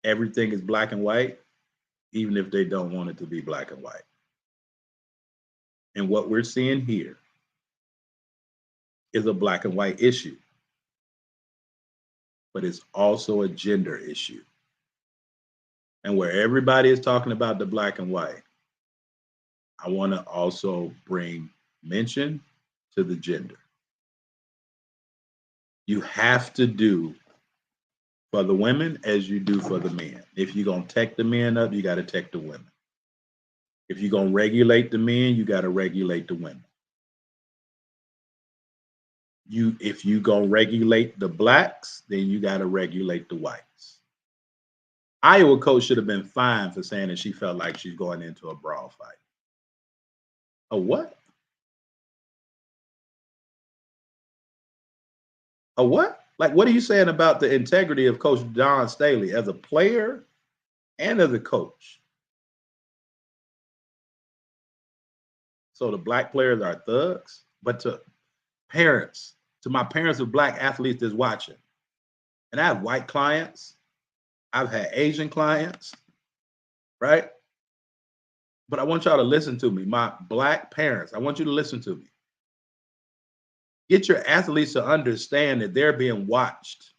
everything is black and white, even if they don't want it to be black and white. And what we're seeing here is a black and white issue, but it's also a gender issue. And where everybody is talking about the black and white, I want to also bring mention to the gender. You have to do for the women as you do for the men. If you're going to tech the men up, you got to tech the women. If you're going to regulate the men, you got to regulate the women. If you going to regulate the blacks, then you got to regulate the whites. Iowa coach should have been fined for saying that she felt like she's going into a brawl fight. A what? A what? Like, what are you saying about the integrity of Coach Don Staley as a player and as a coach? So the black players are thugs, but to parents, to my parents of black athletes that's watching, and I have white clients, I've had Asian clients, right? But I want y'all to listen to me. My black parents, I want you to listen to me. Get your athletes to understand that they're being watched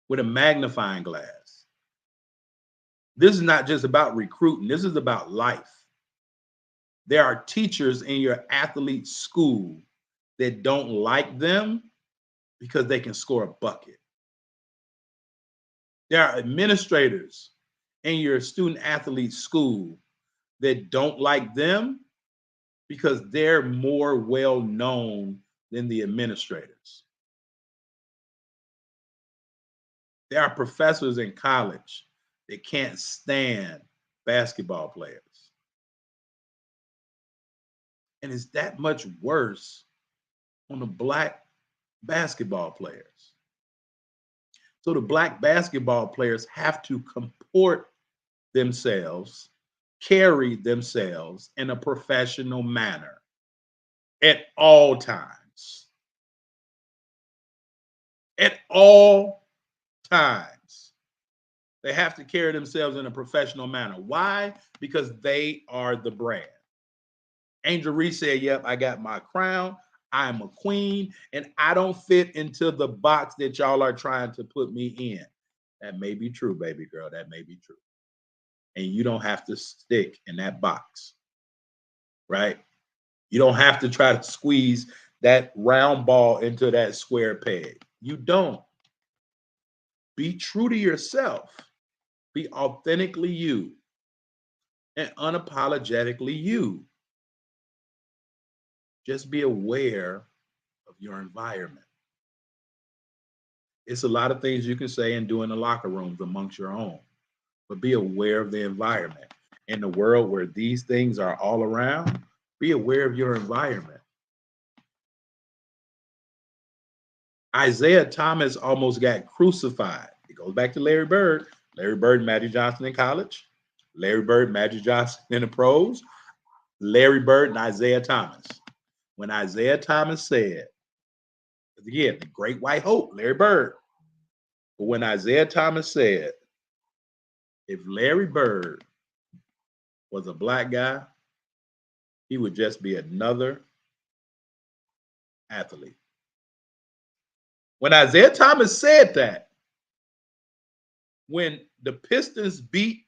with a magnifying glass. This is not just about recruiting. This is about life. There are teachers in your athlete school that don't like them because they can score a bucket. There are administrators in your student athlete school that don't like them because they're more well known than the administrators. There are professors in college that can't stand basketball players. And it's that much worse on the black basketball players. So the black basketball players have to comport themselves, carry themselves in a professional manner at all times. At all times. They have to carry themselves in a professional manner. Why? Because they are the brand. Angel Reese said, yep, I got my crown. I am a queen, and I don't fit into the box that y'all are trying to put me in. That may be true, baby girl. That may be true. And you don't have to stick in that box, right? You don't have to try to squeeze that round ball into that square peg. You don't. Be true to yourself. Be authentically you and unapologetically you. Just be aware of your environment. It's a lot of things you can say and do in the locker rooms amongst your own, but be aware of the environment. In the world where these things are all around, be aware of your environment. Isaiah Thomas almost got crucified. It goes back to Larry Bird. Larry Bird and Magic Johnson in college. Larry Bird and Magic Johnson in the pros. Larry Bird and Isaiah Thomas. When Isaiah Thomas said, again, the great white hope, Larry Bird. But when Isaiah Thomas said, if Larry Bird was a black guy, he would just be another athlete. When Isaiah Thomas said that, when the Pistons beat,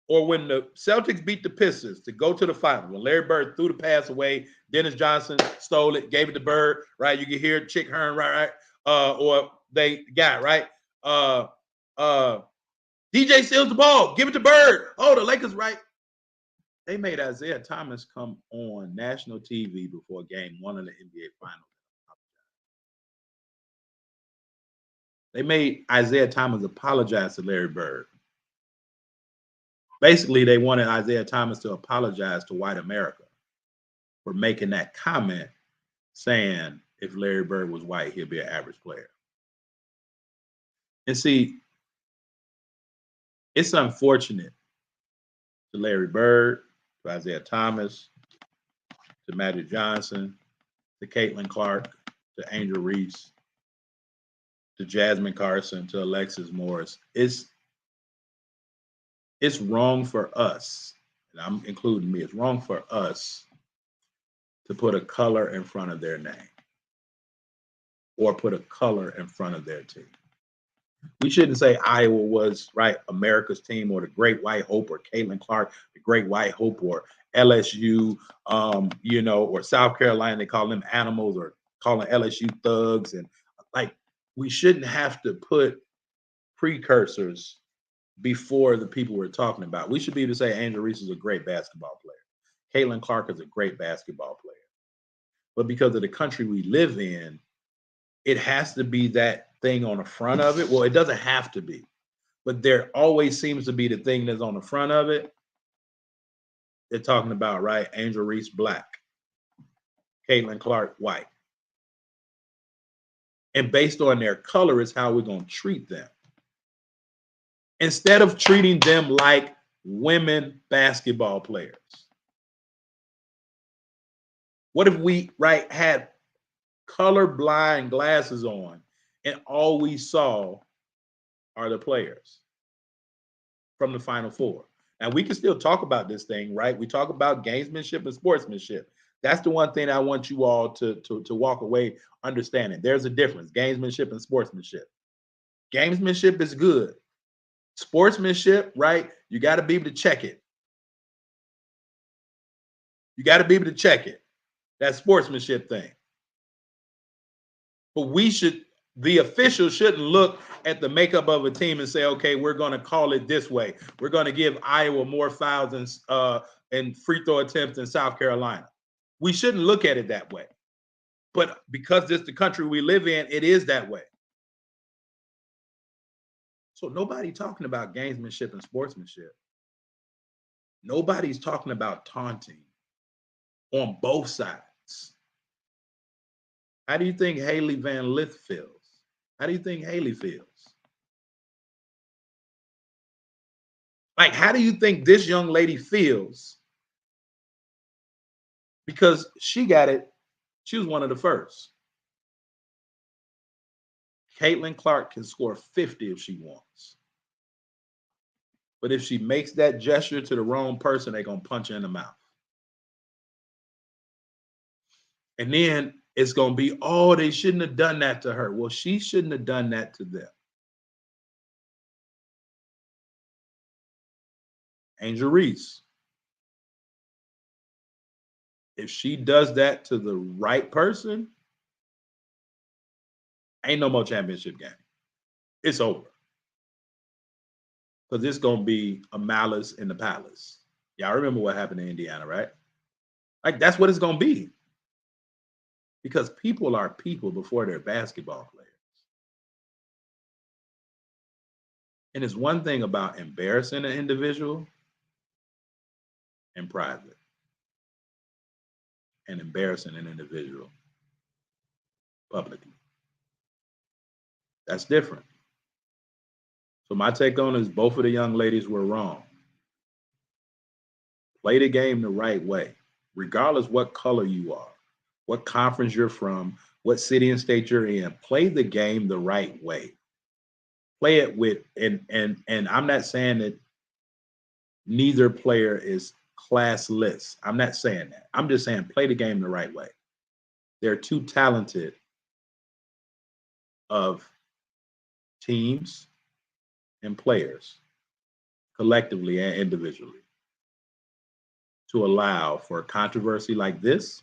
or when the Celtics beat the Pistons to go to the final, when Larry Bird threw the pass away, Dennis Johnson stole it, gave it to Bird, right? You can hear Chick Hearn, right? Or they got right. DJ steals the ball, give it to Bird. Oh, the Lakers, right? They made Isaiah Thomas come on national TV before game one of the NBA Finals. They made Isaiah Thomas apologize to Larry Bird. Basically, they wanted Isaiah Thomas to apologize to white America for making that comment, saying if Larry Bird was white, he'd be an average player. And see, it's unfortunate to Larry Bird, to Isaiah Thomas, to Magic Johnson, to Caitlin Clark, to Angel Reese, to Jasmine Carson, to Alexis Morris. It's wrong for us, and I'm including me, it's wrong for us to put a color in front of their name or put a color in front of their team. We shouldn't say Iowa was, right, America's team, or the Great White Hope, or Caitlin Clark, the Great White Hope, or LSU, or South Carolina, they call them animals, or calling LSU thugs. And like, we shouldn't have to put precursors before the people we're talking about. We should be able to say Angel Reese is a great basketball player. Caitlin Clark is a great basketball player. But because of the country we live in, it has to be that thing on the front of it. Well, it doesn't have to be, but there always seems to be the thing that's on the front of it. They're talking about, right, Angel Reese black, Caitlin Clark white. And based on their color is how we're going to treat them. Instead of treating them like women basketball players. What if we, right, had colorblind glasses on and all we saw are the players from the Final Four? And we can still talk about this thing, right? We talk about gamesmanship and sportsmanship. That's the one thing I want you all to walk away understanding. There's a difference, gamesmanship and sportsmanship. Gamesmanship is good. Sportsmanship, right? You got to be able to check it. You got to be able to check it. That sportsmanship thing. But the officials shouldn't look at the makeup of a team and say, okay, we're going to call it this way. We're going to give Iowa more fouls and free throw attempts than South Carolina. We shouldn't look at it that way. But because this is the country we live in, it is that way. So nobody's talking about gamesmanship and sportsmanship. Nobody's talking about taunting on both sides. How do you think Haley Van Lith feels? How do you think Haley feels? Like, how do you think this young lady feels? Because she got it. She was one of the first. Caitlin Clark can score 50 if she wants. But if she makes that gesture to the wrong person, they're going to punch her in the mouth. And then it's going to be, oh, they shouldn't have done that to her. Well, she shouldn't have done that to them. Angel Reese. If she does that to the right person, ain't no more championship game. It's over. Because it's going to be a malice in the palace. Y'all remember what happened in Indiana, right? Like, that's what it's going to be. Because people are people before they're basketball players. And it's one thing about embarrassing an individual in private and embarrassing an individual publicly. That's different. So my take on it is both of the young ladies were wrong. Play the game the right way, regardless what color you are, what conference you're from, what city and state you're in. Play the game the right way. Play it with, and I'm not saying that neither player is classless. I'm not saying that. I'm just saying play the game the right way. They're too talented of teams and players, collectively and individually, to allow for a controversy like this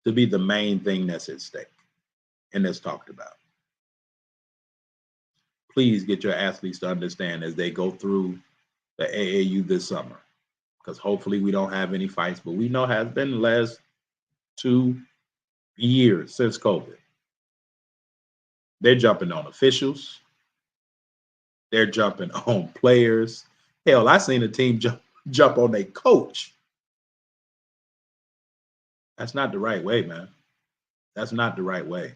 to be the main thing that's at stake and that's talked about. Please get your athletes to understand as they go through the AAU this summer, because hopefully we don't have any fights, but we know has been the last 2 years since COVID. They're jumping on officials. They're jumping on players. Hell, I seen a team jump on their coach. That's not the right way, man. That's not the right way.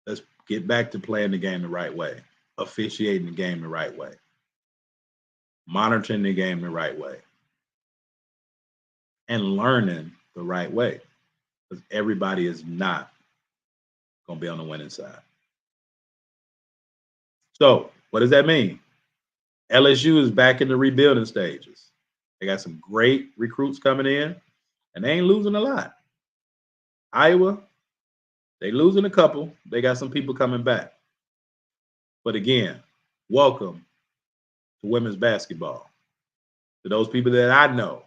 Let's get back to playing the game the right way, officiating the game the right way, monitoring the game the right way, and learning the right way. Because everybody is not going to be on the winning side. So, what does that mean? LSU is back in the rebuilding stages. They got some great recruits coming in, and they ain't losing a lot. Iowa, they losing a couple. They got some people coming back. But again, welcome to women's basketball. To those people that I know,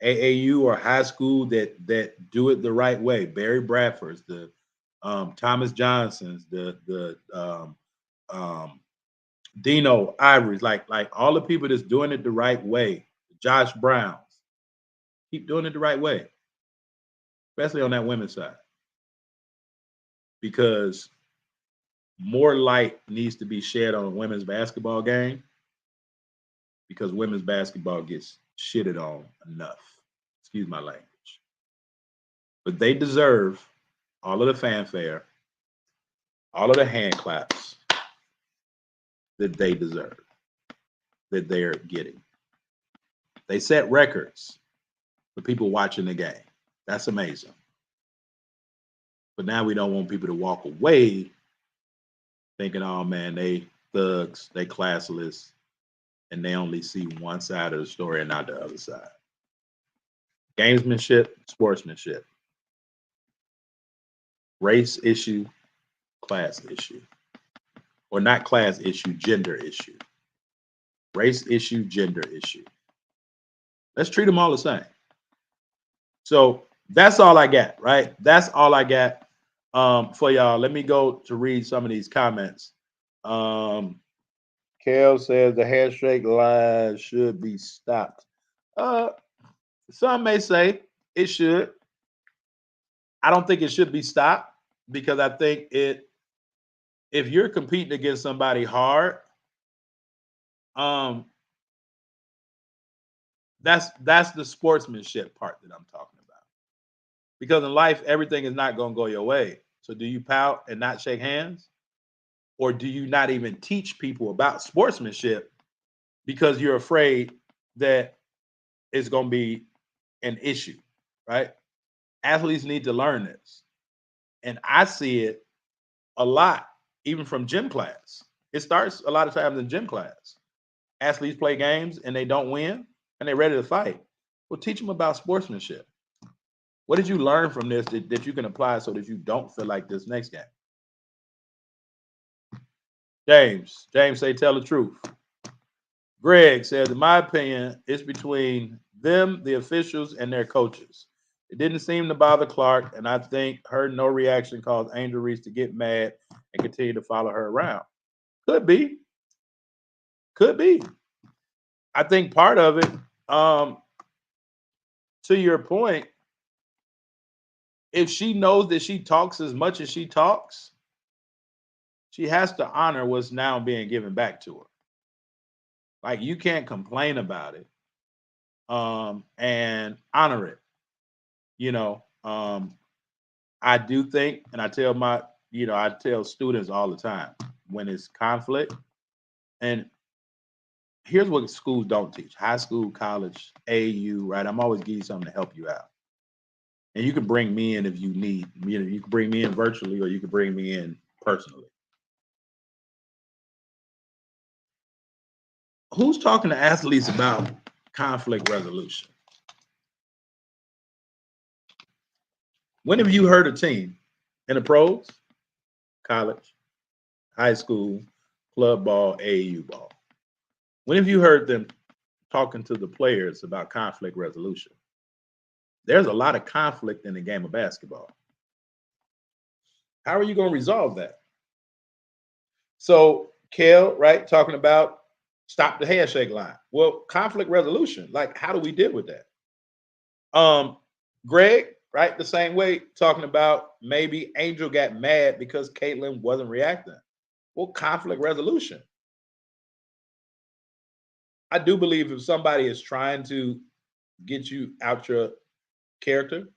AAU or high school that do it the right way. Barry Bradford's, the Thomas Johnson's, the Dino Ivory's, like all the people that's doing it the right way. Josh Browns, keep doing it the right way, especially on that women's side, because more light needs to be shed on a women's basketball game, because women's basketball gets shitted on enough. Excuse my language. But they deserve all of the fanfare, all of the hand claps that they deserve, that they're getting. They set records for people watching the game. That's amazing. But now we don't want people to walk away thinking, oh man, they thugs, they classless, and they only see one side of the story and not the other side. Gamesmanship, sportsmanship. Race issue, class issue. Or not class issue, gender issue. Race issue, gender issue. Let's treat them all the same. So that's all I got, right? That's all I got for y'all. Let me go to read some of these comments. Kel says the handshake line should be stopped. Some may say it should. I don't think it should be stopped, because I think if you're competing against somebody hard, that's the sportsmanship part that I'm talking about. Because in life, everything is not going to go your way. So do you pout and not shake hands? Or do you not even teach people about sportsmanship because you're afraid that it's going to be an issue, right? Athletes need to learn this. And I see it a lot, even from gym class. It starts a lot of times in gym class. Athletes play games and they don't win and they're ready to fight. Well, teach them about sportsmanship. What did you learn from this that you can apply so that you don't feel like this next game? James say, tell the truth. Greg says, in my opinion, it's between them, the officials, and their coaches. It didn't seem to bother Clark, and I think her no reaction caused Angel Reese to get mad and continue to follow her around. Could be. I think part of it, to your point, if she knows that she talks as much as she talks, she has to honor what's now being given back to her. Like, you can't complain about it and honor it. I do think, and I tell students all the time, when it's conflict, and here's what schools don't teach: high school, college, AU, right? I'm always giving you something to help you out. And you can bring me in if you need. You can bring me in virtually, or you can bring me in personally. Who's talking to athletes about conflict resolution? When have you heard a team in the pros, college, high school, club ball, AAU ball? When have you heard them talking to the players about conflict resolution? There's a lot of conflict in the game of basketball. How are you going to resolve that? So, Kel, right, talking about stop the handshake line. Well, conflict resolution, like, how do we deal with that? Greg, right, the same way, talking about maybe Angel got mad because Caitlin wasn't reacting. Well, conflict resolution. I do believe if somebody is trying to get you out your character,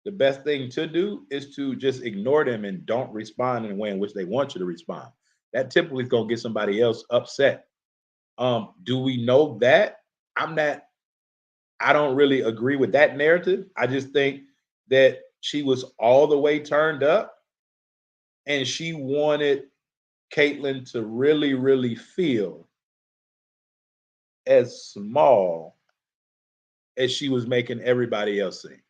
the best thing to do is to just ignore them and don't respond in the way in which they want you to respond. That typically is going to get somebody else upset. Do we know that? I don't really agree with that narrative. I just think that she was all the way turned up and she wanted Caitlyn to really, really feel as small as she was making everybody else seem.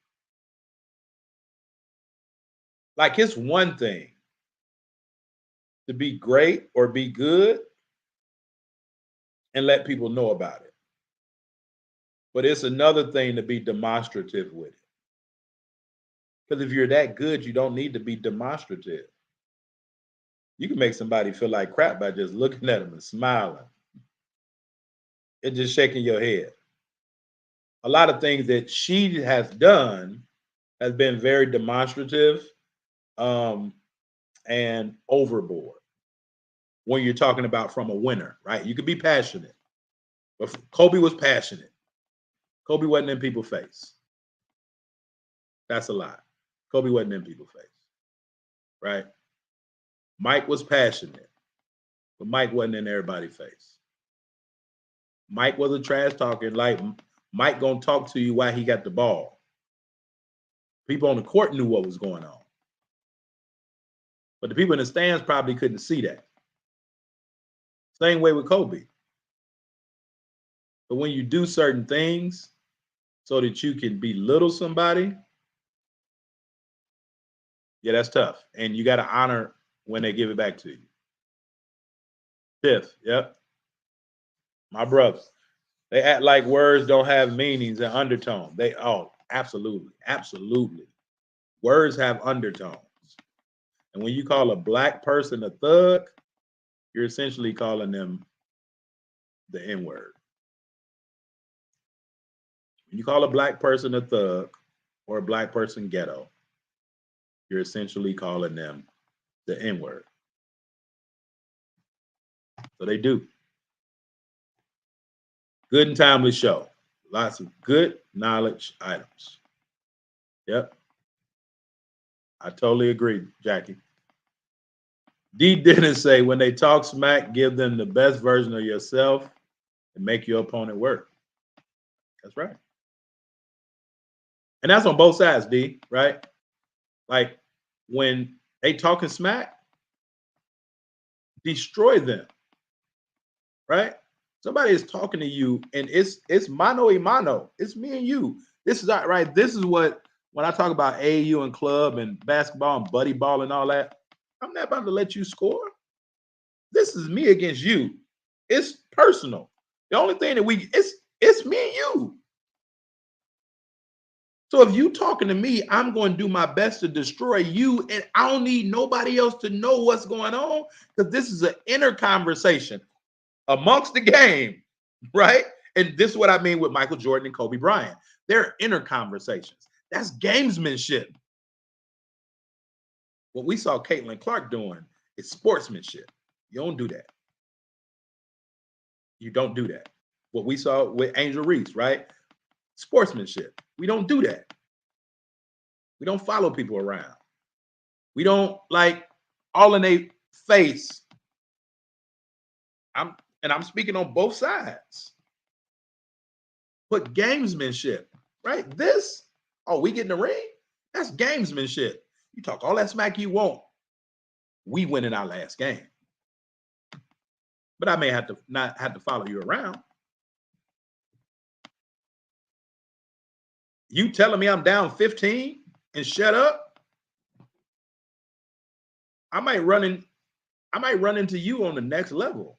Like, it's one thing to be great or be good and let people know about it. But it's another thing to be demonstrative with it. Because if you're that good, you don't need to be demonstrative. You can make somebody feel like crap by just looking at them and smiling and just shaking your head. A lot of things that she has done has been very demonstrative and overboard when you're talking about from a winner, right? You could be passionate, but Kobe was passionate. Kobe wasn't in people's face. That's a lie. Kobe wasn't in people's face, right? Mike was passionate, but Mike wasn't in everybody's face. Mike was a trash talker. Like, Mike gonna talk to you while he got the ball. People on the court knew what was going on, but the people in the stands probably couldn't see that. Same way with Kobe. But when you do certain things so that you can belittle somebody, yeah, that's tough. And you got to honor when they give it back to you. Fifth, yep. My brothers. They act like words don't have meanings and undertone. Absolutely. Absolutely. Words have undertones. And when you call a black person a thug, you're essentially calling them the N-word. When you call a black person a thug or a black person ghetto, you're essentially calling them the N-word. So they do. Good and timely show. Lots of good knowledge items. Yep. I totally agree, Jackie. D didn't say when they talk smack, give them the best version of yourself and make your opponent work. That's right. And that's on both sides, D, right? Like, when they talking smack, destroy them, right? Somebody is talking to you and it's mano a mano. It's me and you. This is right. This is what, when I talk about AAU and club and basketball and buddy ball and all that, I'm not about to let you score. This is me against you. It's personal. The only thing that it's me and you. So if you talking to me, I'm going to do my best to destroy you, and I don't need nobody else to know what's going on, because this is an inner conversation amongst the game, right? And this is what I mean with Michael Jordan and Kobe Bryant. They're inner conversations. That's gamesmanship. What we saw Caitlin Clark doing is sportsmanship. You don't do that. You don't do that. What we saw with Angel Reese, right? Sportsmanship. We don't do that. We don't follow people around. We don't like all in their face. I'm speaking on both sides. But gamesmanship, right? We get in the ring. That's gamesmanship. You talk all that smack you want. We win in our last game. But I may have to not have to follow you around. You telling me I'm down 15 and shut up? I might run into you on the next level.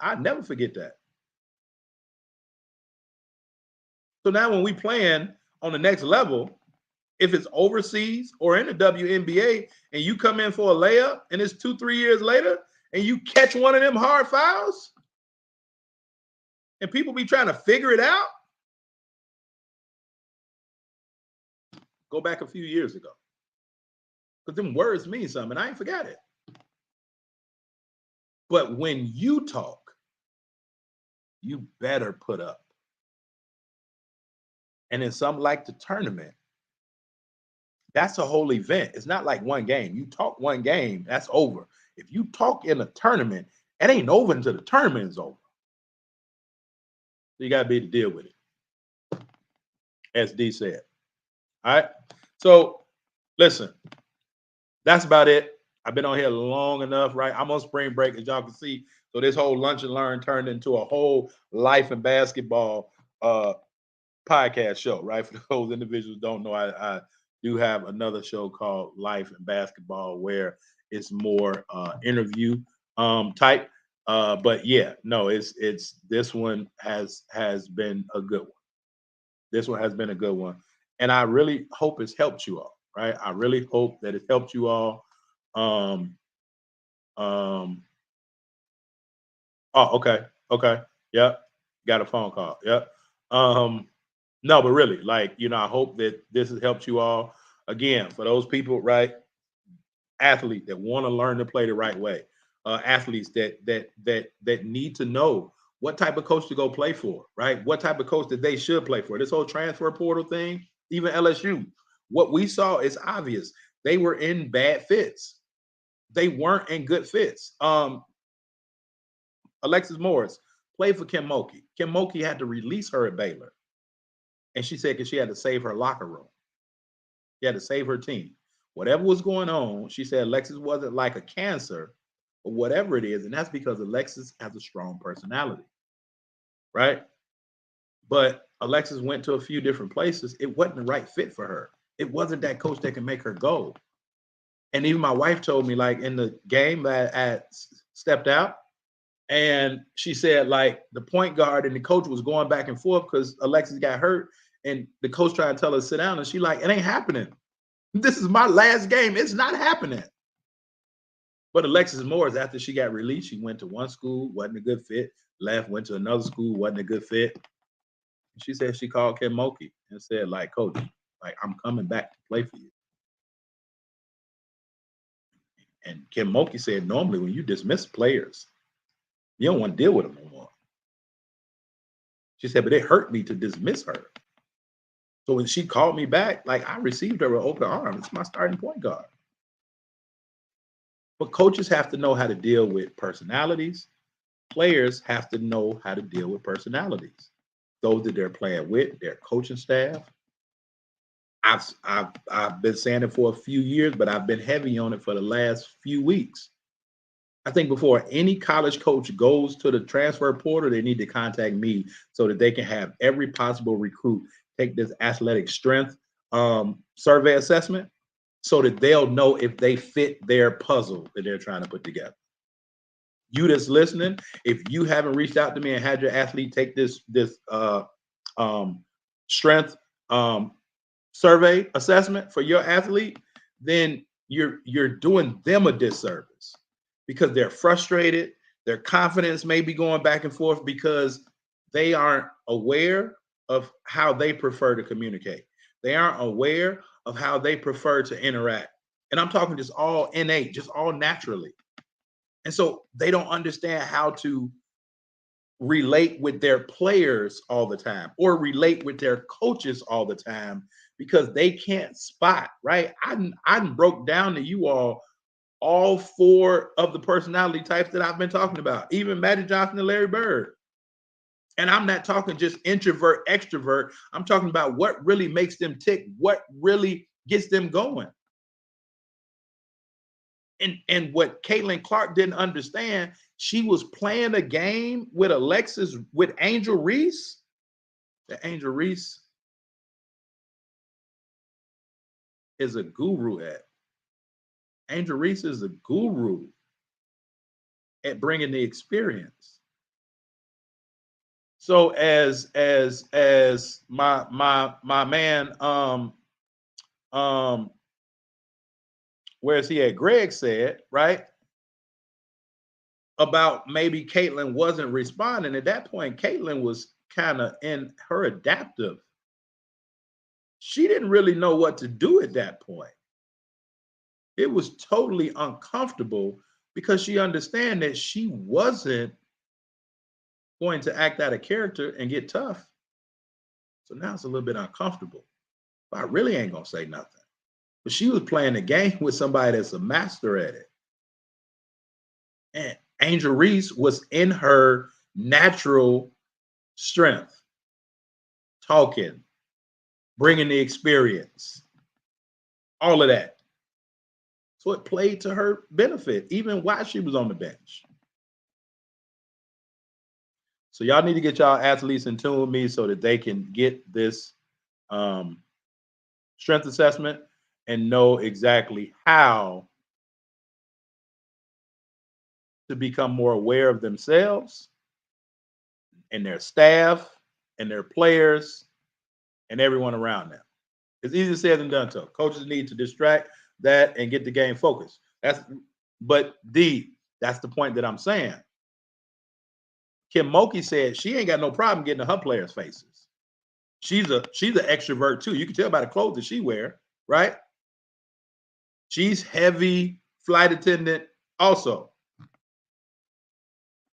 I never forget that. So now when we playing on the next level, if it's overseas or in the WNBA and you come in for a layup and it's 2-3 years later and you catch one of them hard fouls and people be trying to figure it out, go back a few years ago. Because them words mean something. I ain't forgot it. But when you talk, you better put up. And in something like the tournament, that's a whole event. It's not like one game. You talk one game, that's over. If you talk in a tournament, it ain't over until the tournament is over. So you got to be able to deal with it, as D said. All right. So listen, that's about it. I've been on here long enough, right? I'm on spring break, as y'all can see. So this whole lunch and learn turned into a whole life and basketball podcast show, right? For those individuals who don't know, I do have another show called Life and Basketball where it's more interview type. But yeah, no, it's this one has been a good one. This one has been a good one. And I really hope it's helped you all, right? I really hope that it's helped you all. Um, oh, okay. Yep. Got a phone call. Yep. No, but really, like, I hope that this has helped you all. Again, for those people, right? Athletes that want to learn to play the right way, athletes that need to know what type of coach to go play for, right? What type of coach that they should play for. This whole transfer portal thing, even LSU, what we saw is obvious. They were in bad fits. They weren't in good fits. Alexis Morris played for Kim Mulkey. Kim Mulkey had to release her at Baylor. And she said because she had to save her locker room. She had to save her team. Whatever was going on, she said Alexis wasn't like a cancer or whatever it is. And that's because Alexis has a strong personality, right? But Alexis went to a few different places. It wasn't the right fit for her. It wasn't that coach that can make her go. And even my wife told me, like, in the game that I stepped out, and she said, like, the point guard and the coach was going back and forth because Alexis got hurt. And the coach tried to tell her to sit down. And she like, it ain't happening. This is my last game. It's not happening. But Alexis Morris, after she got released, she went to one school, wasn't a good fit. Left, went to another school, wasn't a good fit. She said she called Kim Mulkey and said, like, coach, like, I'm coming back to play for you. And Kim Mulkey said, normally when you dismiss players, you don't want to deal with them no more. She said, but it hurt me to dismiss her. So when she called me back, like, I received her with open arms. It's my starting point guard. But coaches have to know how to deal with personalities. Players have to know how to deal with personalities. Those that they're playing with, their coaching staff. I've been saying it for a few years, but I've been heavy on it for the last few weeks. I think before any college coach goes to the transfer portal, they need to contact me so that they can have every possible recruit take this athletic strength survey assessment so that they'll know if they fit their puzzle that they're trying to put together. You that's listening, if you haven't reached out to me and had your athlete take this strength survey assessment for your athlete, then you're doing them a disservice because they're frustrated. Their confidence may be going back and forth because they aren't aware of how they prefer to communicate. They aren't aware of how they prefer to interact. And I'm talking just all innate, just all naturally. And so they don't understand how to relate with their players all the time or relate with their coaches all the time because they can't spot, right? I broke down to you all four of the personality types that I've been talking about, even Magic Johnson and Larry Bird. And I'm not talking just introvert, extrovert. I'm talking about what really makes them tick, what really gets them going. And what Caitlin Clark didn't understand, she was playing a game with Alexis, with Angel Reese. The Angel Reese is a guru at. Angel Reese is a guru at bringing the experience. So as my man where's he at? Greg said, right? About maybe Caitlin wasn't responding. At that point, Caitlin was kind of in her adaptive. She didn't really know what to do at that point. It was totally uncomfortable because she understand that she wasn't going to act out of character and get tough. So now it's a little bit uncomfortable. But I really ain't gonna say nothing. But she was playing the game with somebody that's a master at it. And Angel Reese was in her natural strength, talking, bringing the experience, all of that. So it played to her benefit, even while she was on the bench. So y'all need to get y'all athletes in tune with me so that they can get this strength assessment and know exactly how to become more aware of themselves and their staff and their players and everyone around them. It's easier said than done, though. Coaches need to distract that and get the game focused. That's the point that I'm saying. Kim Mulkey said she ain't got no problem getting in her players' faces. She's an extrovert too. You can tell by the clothes that she wear, right? She's heavy flight attendant also.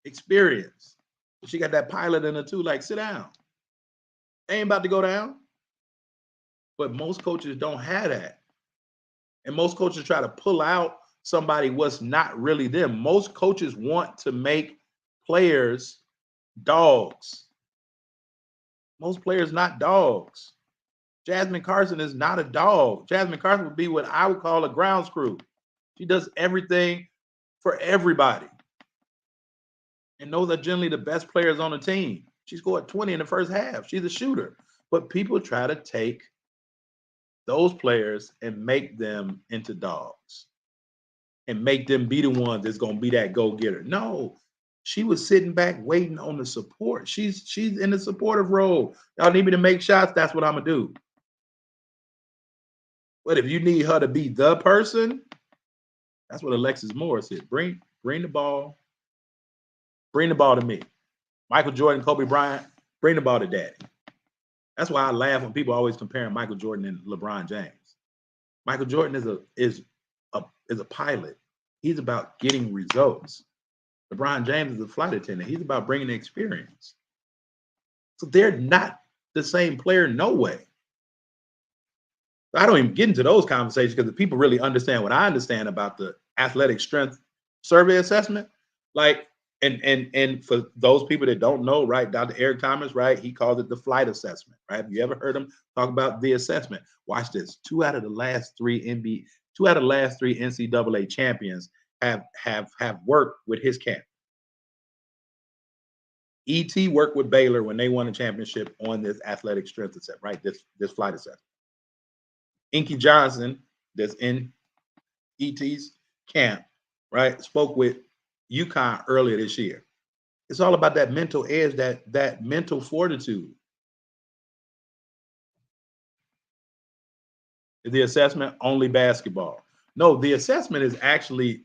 Experience. She got that pilot in her too. Like, sit down. Ain't about to go down. But most coaches don't have that. And most coaches try to pull out somebody what's not really them. Most coaches want to make players dogs. Most players not dogs. Jasmine Carson is not a dog. Jasmine Carson would be what I would call a grounds crew. She does everything for everybody. And those are generally the best players on the team. She scored 20 in the first half. She's a shooter. But people try to take those players and make them into dogs and make them be the ones that's going to be that go-getter. No, she was sitting back waiting on the support. She's in the supportive role. Y'all need me to make shots? That's what I'm going to do. But if you need her to be the person, that's what Alexis Morris said. Bring the ball. Bring the ball to me. Michael Jordan, Kobe Bryant, bring the ball to daddy. That's why I laugh when people always comparing Michael Jordan and LeBron James. Michael Jordan is a pilot. He's about getting results. LeBron James is a flight attendant. He's about bringing the experience. So they're not the same player, no way. I don't even get into those conversations because the people really understand what I understand about the athletic strength survey assessment. Like, and for those people that don't know, right, Dr. Eric Thomas, right, he calls it the flight assessment, right? Have you ever heard him talk about the assessment? Watch this. Two out of the last three NCAA champions have worked with his camp. ET worked with Baylor when they won a championship on this athletic strength assessment, right? This flight assessment. Inky Johnson, that's in ET's camp, right, spoke with UConn earlier this year. It's all about that mental edge, that mental fortitude. Is the assessment only basketball? No, the assessment is actually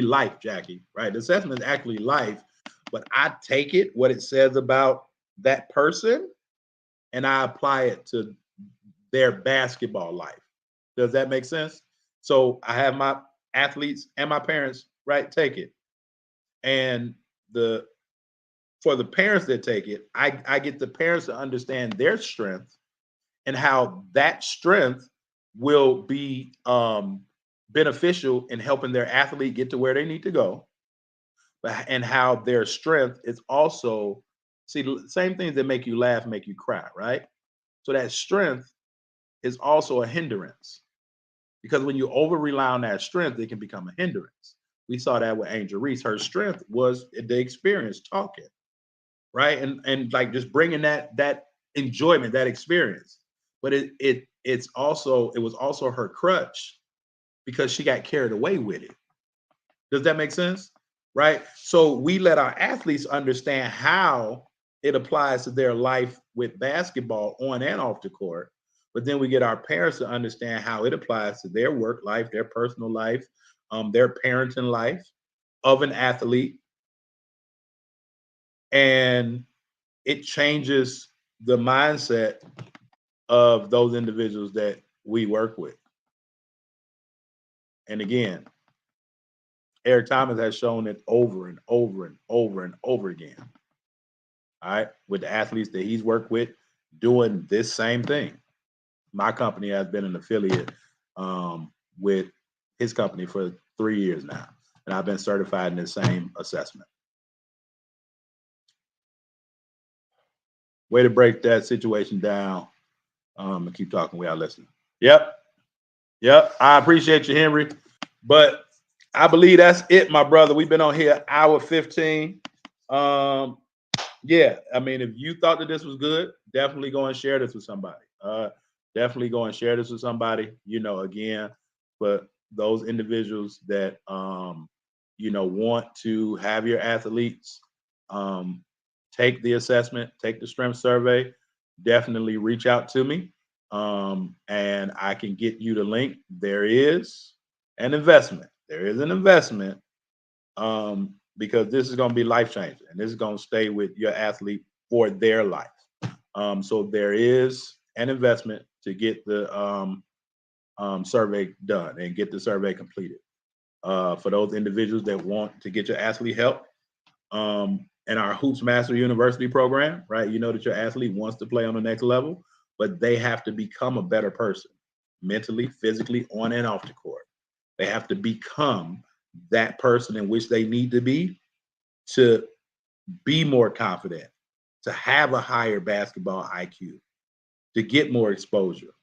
life, Jackie, right? The assessment is actually life, but I take it, what it says about that person, and I apply it to their basketball life. Does that make sense? So I have my athletes and my parents, right, take it. And for the parents that take it, I get the parents to understand their strength and how that strength will be beneficial in helping their athlete get to where they need to go, and how their strength is also, see, the same things that make you laugh make you cry, right? So that strength is also a hindrance, because when you over rely on that strength, it can become a hindrance. We saw that with Angel Reese. Her strength was the experience talking, right? And like just bringing that enjoyment, that experience. But it was also her crutch because she got carried away with it. Does that make sense? Right? So we let our athletes understand how it applies to their life with basketball on and off the court. But then we get our parents to understand how it applies to their work life, their personal life, their parenting life of an athlete. And it changes the mindset of those individuals that we work with. And again, Eric Thomas has shown it over and over and over and over again. all right, with the athletes that he's worked with doing this same thing. My company has been an affiliate with his company for 3 years now, and I've been certified in the same assessment. Way to break that situation down. And keep talking. We are listening. Yep. I appreciate you, Henry. But I believe that's it, my brother. We've been on here hour 15. Yeah, I mean, if you thought that this was good, definitely go and share this with somebody. Definitely go and share this with somebody. Again, but those individuals that want to have your athletes take the assessment, take the strength survey, definitely reach out to me. And I can get you the link. There is an investment. There is an investment because this is going to be life changing, and this is going to stay with your athlete for their life. So there is an investment to get the survey done and get the survey completed. For those individuals that want to get your athlete help, in our Hoops Master University program, right? You know that your athlete wants to play on the next level, but they have to become a better person mentally, physically, on and off the court. They have to become that person in which they need to be more confident, to have a higher basketball IQ, to get more exposure,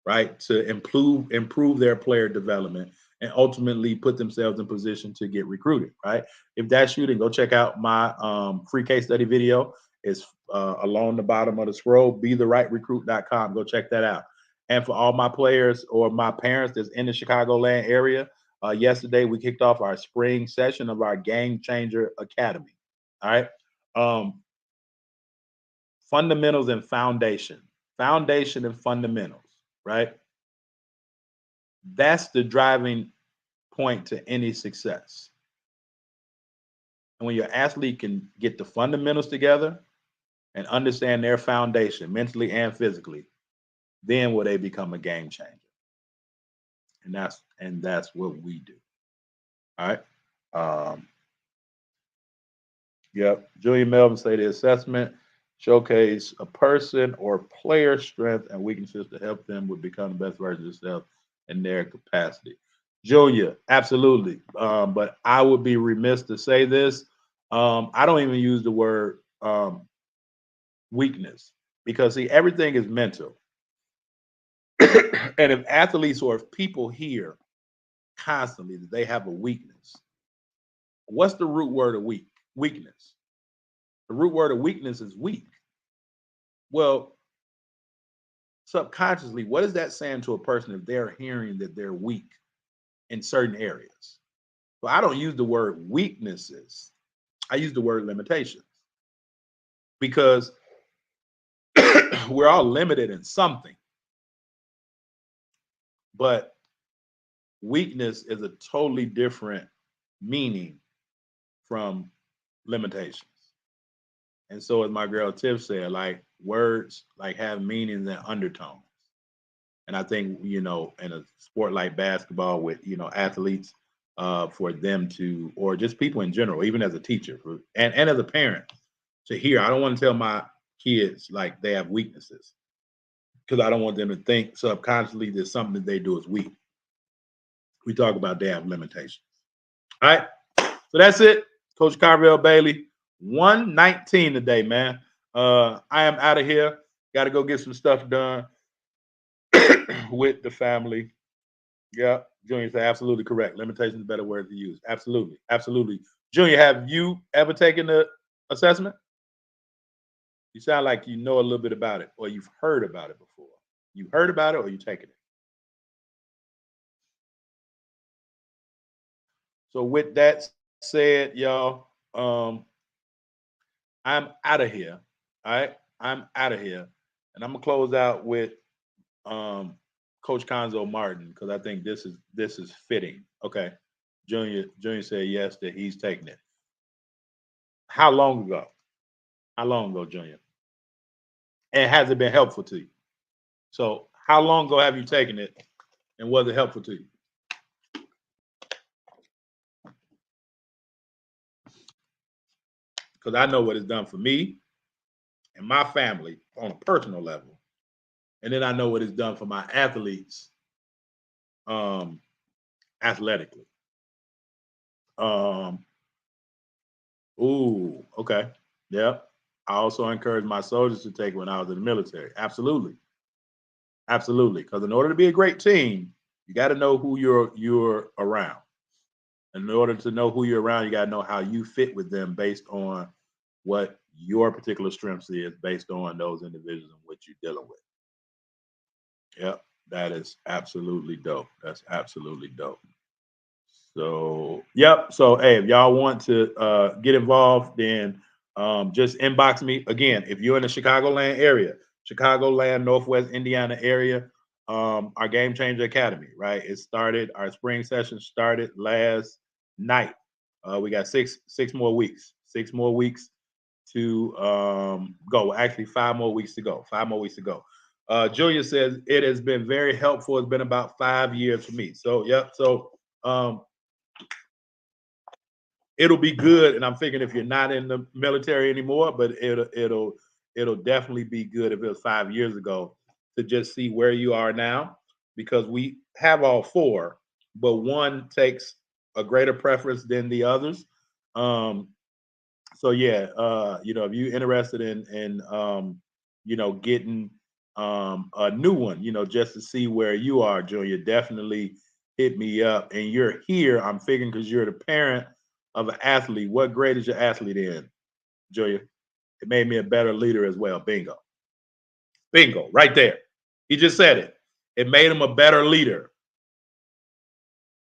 right? To improve their player development and ultimately put themselves in position to get recruited, right? If that's you, then go check out my free case study video. It's along the bottom of the scroll, BeTheRightRecruit.com. Go check that out. And for all my players or my parents that's in the Chicagoland area, yesterday we kicked off our spring session of our Game Changer Academy. All right. Fundamentals and foundation and fundamentals, right? That's the driving point to any success. And when your athlete can get the fundamentals together and understand their foundation mentally and physically, then will they become a game changer. And that's what we do. All right. Yep. Julian Melvin say the assessment showcase a person or player strength and weaknesses to help them with become the best version of themselves in their capacity. Julia, absolutely. But I would be remiss to say this. I don't even use the word weakness because see, everything is mental. And if athletes or if people hear constantly that they have a weakness, what's the root word of weakness? The root word of weakness is weak. Well, subconsciously, what is that saying to a person if they're hearing that they're weak in certain areas? Well, I don't use the word weaknesses. I use the word limitations because we're all limited in something. But weakness is a totally different meaning from limitations. And so as my girl Tiff said, like words like have meanings and undertones. And I think, in a sport like basketball with, athletes, for them to, or just people in general, even as a teacher and as a parent, to hear, I don't want to tell my kids like they have weaknesses because I don't want them to think subconsciously that something that they do is weak. We talk about they have limitations. All right. So that's it. Coach Carvel Bailey, 119 today, man. I am out of here. Got to go get some stuff done with the family. Yeah, Junior said absolutely correct. Limitation is a better word to use. Absolutely. Absolutely. Junior, have you ever taken the assessment? You sound like you know a little bit about it or you've heard about it before. You heard about it or you taken it? So with that said, y'all, I'm out of here. All right. I'm out of here. And I'm gonna close out with Coach Conzo Martin because I think this is fitting. Okay. Junior said yes that he's taking it. How long ago? How long ago, Junior? And has it been helpful to you? So how long ago have you taken it and was it helpful to you? Because I know what it's done for me. and my family on a personal level. And then I know what it's done for my athletes athletically. Okay. Yep. I also encourage my soldiers to take when I was in the military. Absolutely. Absolutely. Because in order to be a great team, you got to know who you're around. And in order to know who you're around, you got to know how you fit with them based on what your particular strengths is, based on those individuals and what you're dealing with. Yep. That is absolutely dope. That's absolutely dope. So, yep. So, hey, if y'all want to get involved, then just inbox me. Again, if you're in the Chicagoland area, Chicagoland, Northwest Indiana area, our Game Changer Academy, right? It started, our spring session started last night. We got six more weeks to go. Actually, 5 more weeks to go. 5 more weeks to go. Julia says it has been very helpful. It's been about 5 years for me. So, yep. So, it'll be good. And I'm thinking if you're not in the military anymore, but it'll definitely be good if it was 5 years ago to just see where you are now, because we have all 4, but one takes a greater preference than the others. So yeah, if you're interested in getting a new one, just to see where you are, Junior, definitely hit me up. And you're here, I'm figuring, because you're the parent of an athlete. What grade is your athlete in, Julia? It made me a better leader as well. Bingo. Bingo, right there. He just said it. It made him a better leader.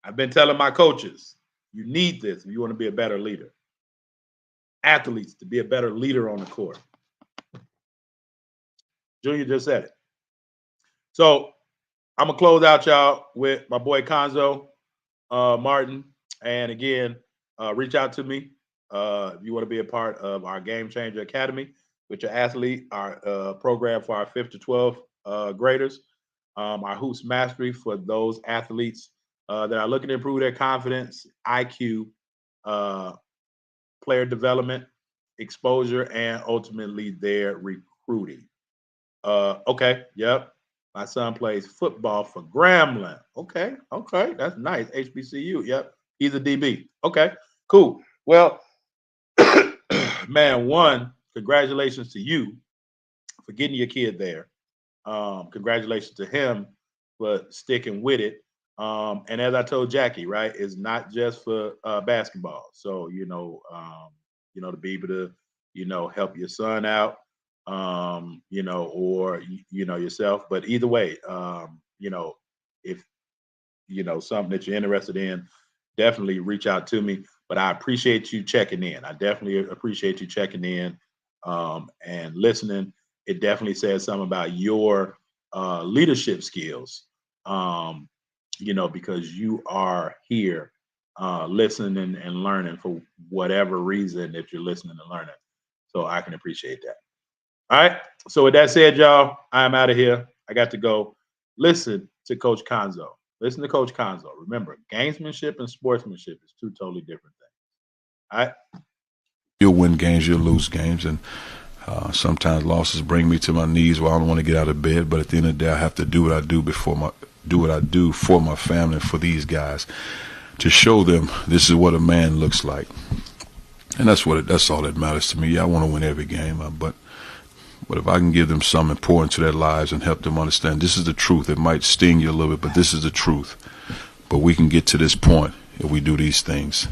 I've been telling my coaches, you need this if you want to be a better leader. Athletes to be a better leader on the court. Junior just said it. So I'm going to close out, y'all, with my boy Konzo Martin. And again, reach out to me if you want to be a part of our Game Changer Academy with your athlete, our program for our 5th to 12th graders, our Hoops Mastery for those athletes that are looking to improve their confidence, IQ, player development, exposure, and ultimately their recruiting. Okay, yep. My son plays football for Grambling. Okay, that's nice. HBCU, yep. He's a DB. Okay, cool. Well, man, congratulations to you for getting your kid there. Congratulations to him for sticking with it. And as I told Jackie, right, it's not just for basketball. So, to be able to, help your son out, or, yourself. But either way, if, something that you're interested in, definitely reach out to me. But I appreciate you checking in. I definitely appreciate you checking in and listening. It definitely says something about your leadership skills, because you are here listening and learning for whatever reason that you're listening and learning. So I can appreciate that. All right. So with that said, y'all, I'm out of here. I got to go. Listen to Coach Konzo. Listen to Coach Konzo. Remember, gamesmanship and sportsmanship is 2 totally different things. All right. You'll win games, you'll lose games, and sometimes losses bring me to my knees where I don't want to get out of bed. But at the end of the day, I have to do what I do for my family and for these guys, to show them this is what a man looks like. And that's all that matters to me. Yeah, I want to win every game, but if I can give them some important to their lives and help them understand this is the truth. It might sting you a little bit, but this is the truth. But we can get to this point if we do these things.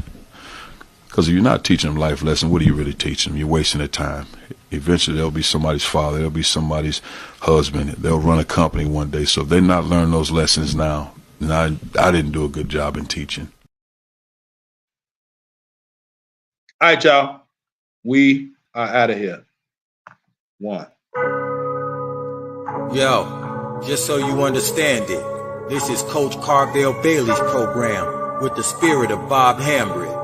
Because if you're not teaching them life lessons, what are you really teaching them? You're wasting their time. Eventually, they'll be somebody's father. They'll be somebody's husband. They'll run a company one day. So if they're not learning those lessons now, then I didn't do a good job in teaching. All right, y'all. We are out of here. 1. Yo, just so you understand it, this is Coach Carvel Bailey's program with the spirit of Bob Hambry.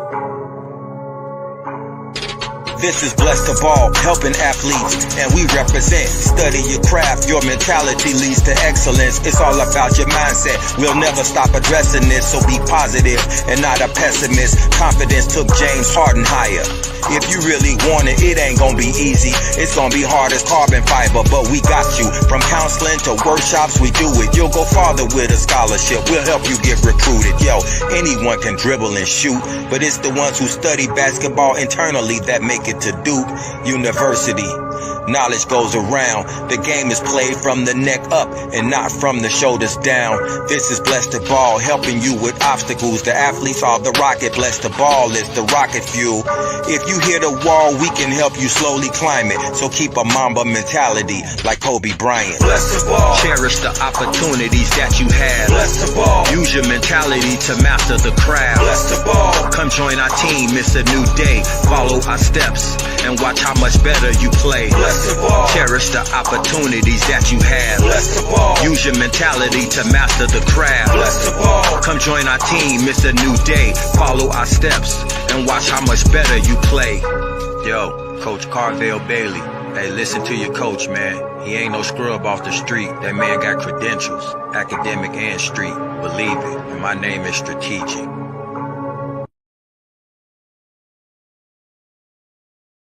This is Blessed of All, helping athletes, and we represent. Study your craft, your mentality leads to excellence. It's all about your mindset. We'll never stop addressing this, so be positive and not a pessimist. Confidence took James Harden higher. If you really want it, it ain't gonna be easy. It's gonna be hard as carbon fiber, but we got you. From counseling to workshops, we do it. You'll go farther with a scholarship. We'll help you get recruited. Yo, anyone can dribble and shoot, but it's the ones who study basketball internally that make it to Duke University. Knowledge goes around. The game is played from the neck up and not from the shoulders down. This is Bless the Ball, helping you with obstacles. The athletes are the rocket. Bless the Ball is the rocket fuel. If you hit a wall, we can help you slowly climb it. So keep a Mamba mentality like Kobe Bryant. Bless the ball. Cherish the opportunities that you have. Bless the ball. Use your mentality to master the craft. Bless the ball. Come join our team, it's a new day. Follow our steps and watch how much better you play. Bless the ball. Cherish the opportunities that you have. Bless the ball. Use your mentality to master the craft. Bless the ball. Come join our team, it's a new day. Follow our steps and watch how much better you play. Yo, Coach Carvell Bailey. Hey, listen to your coach, man. He ain't no scrub off the street. That man got credentials, academic and street. Believe it. And my name is Strategic.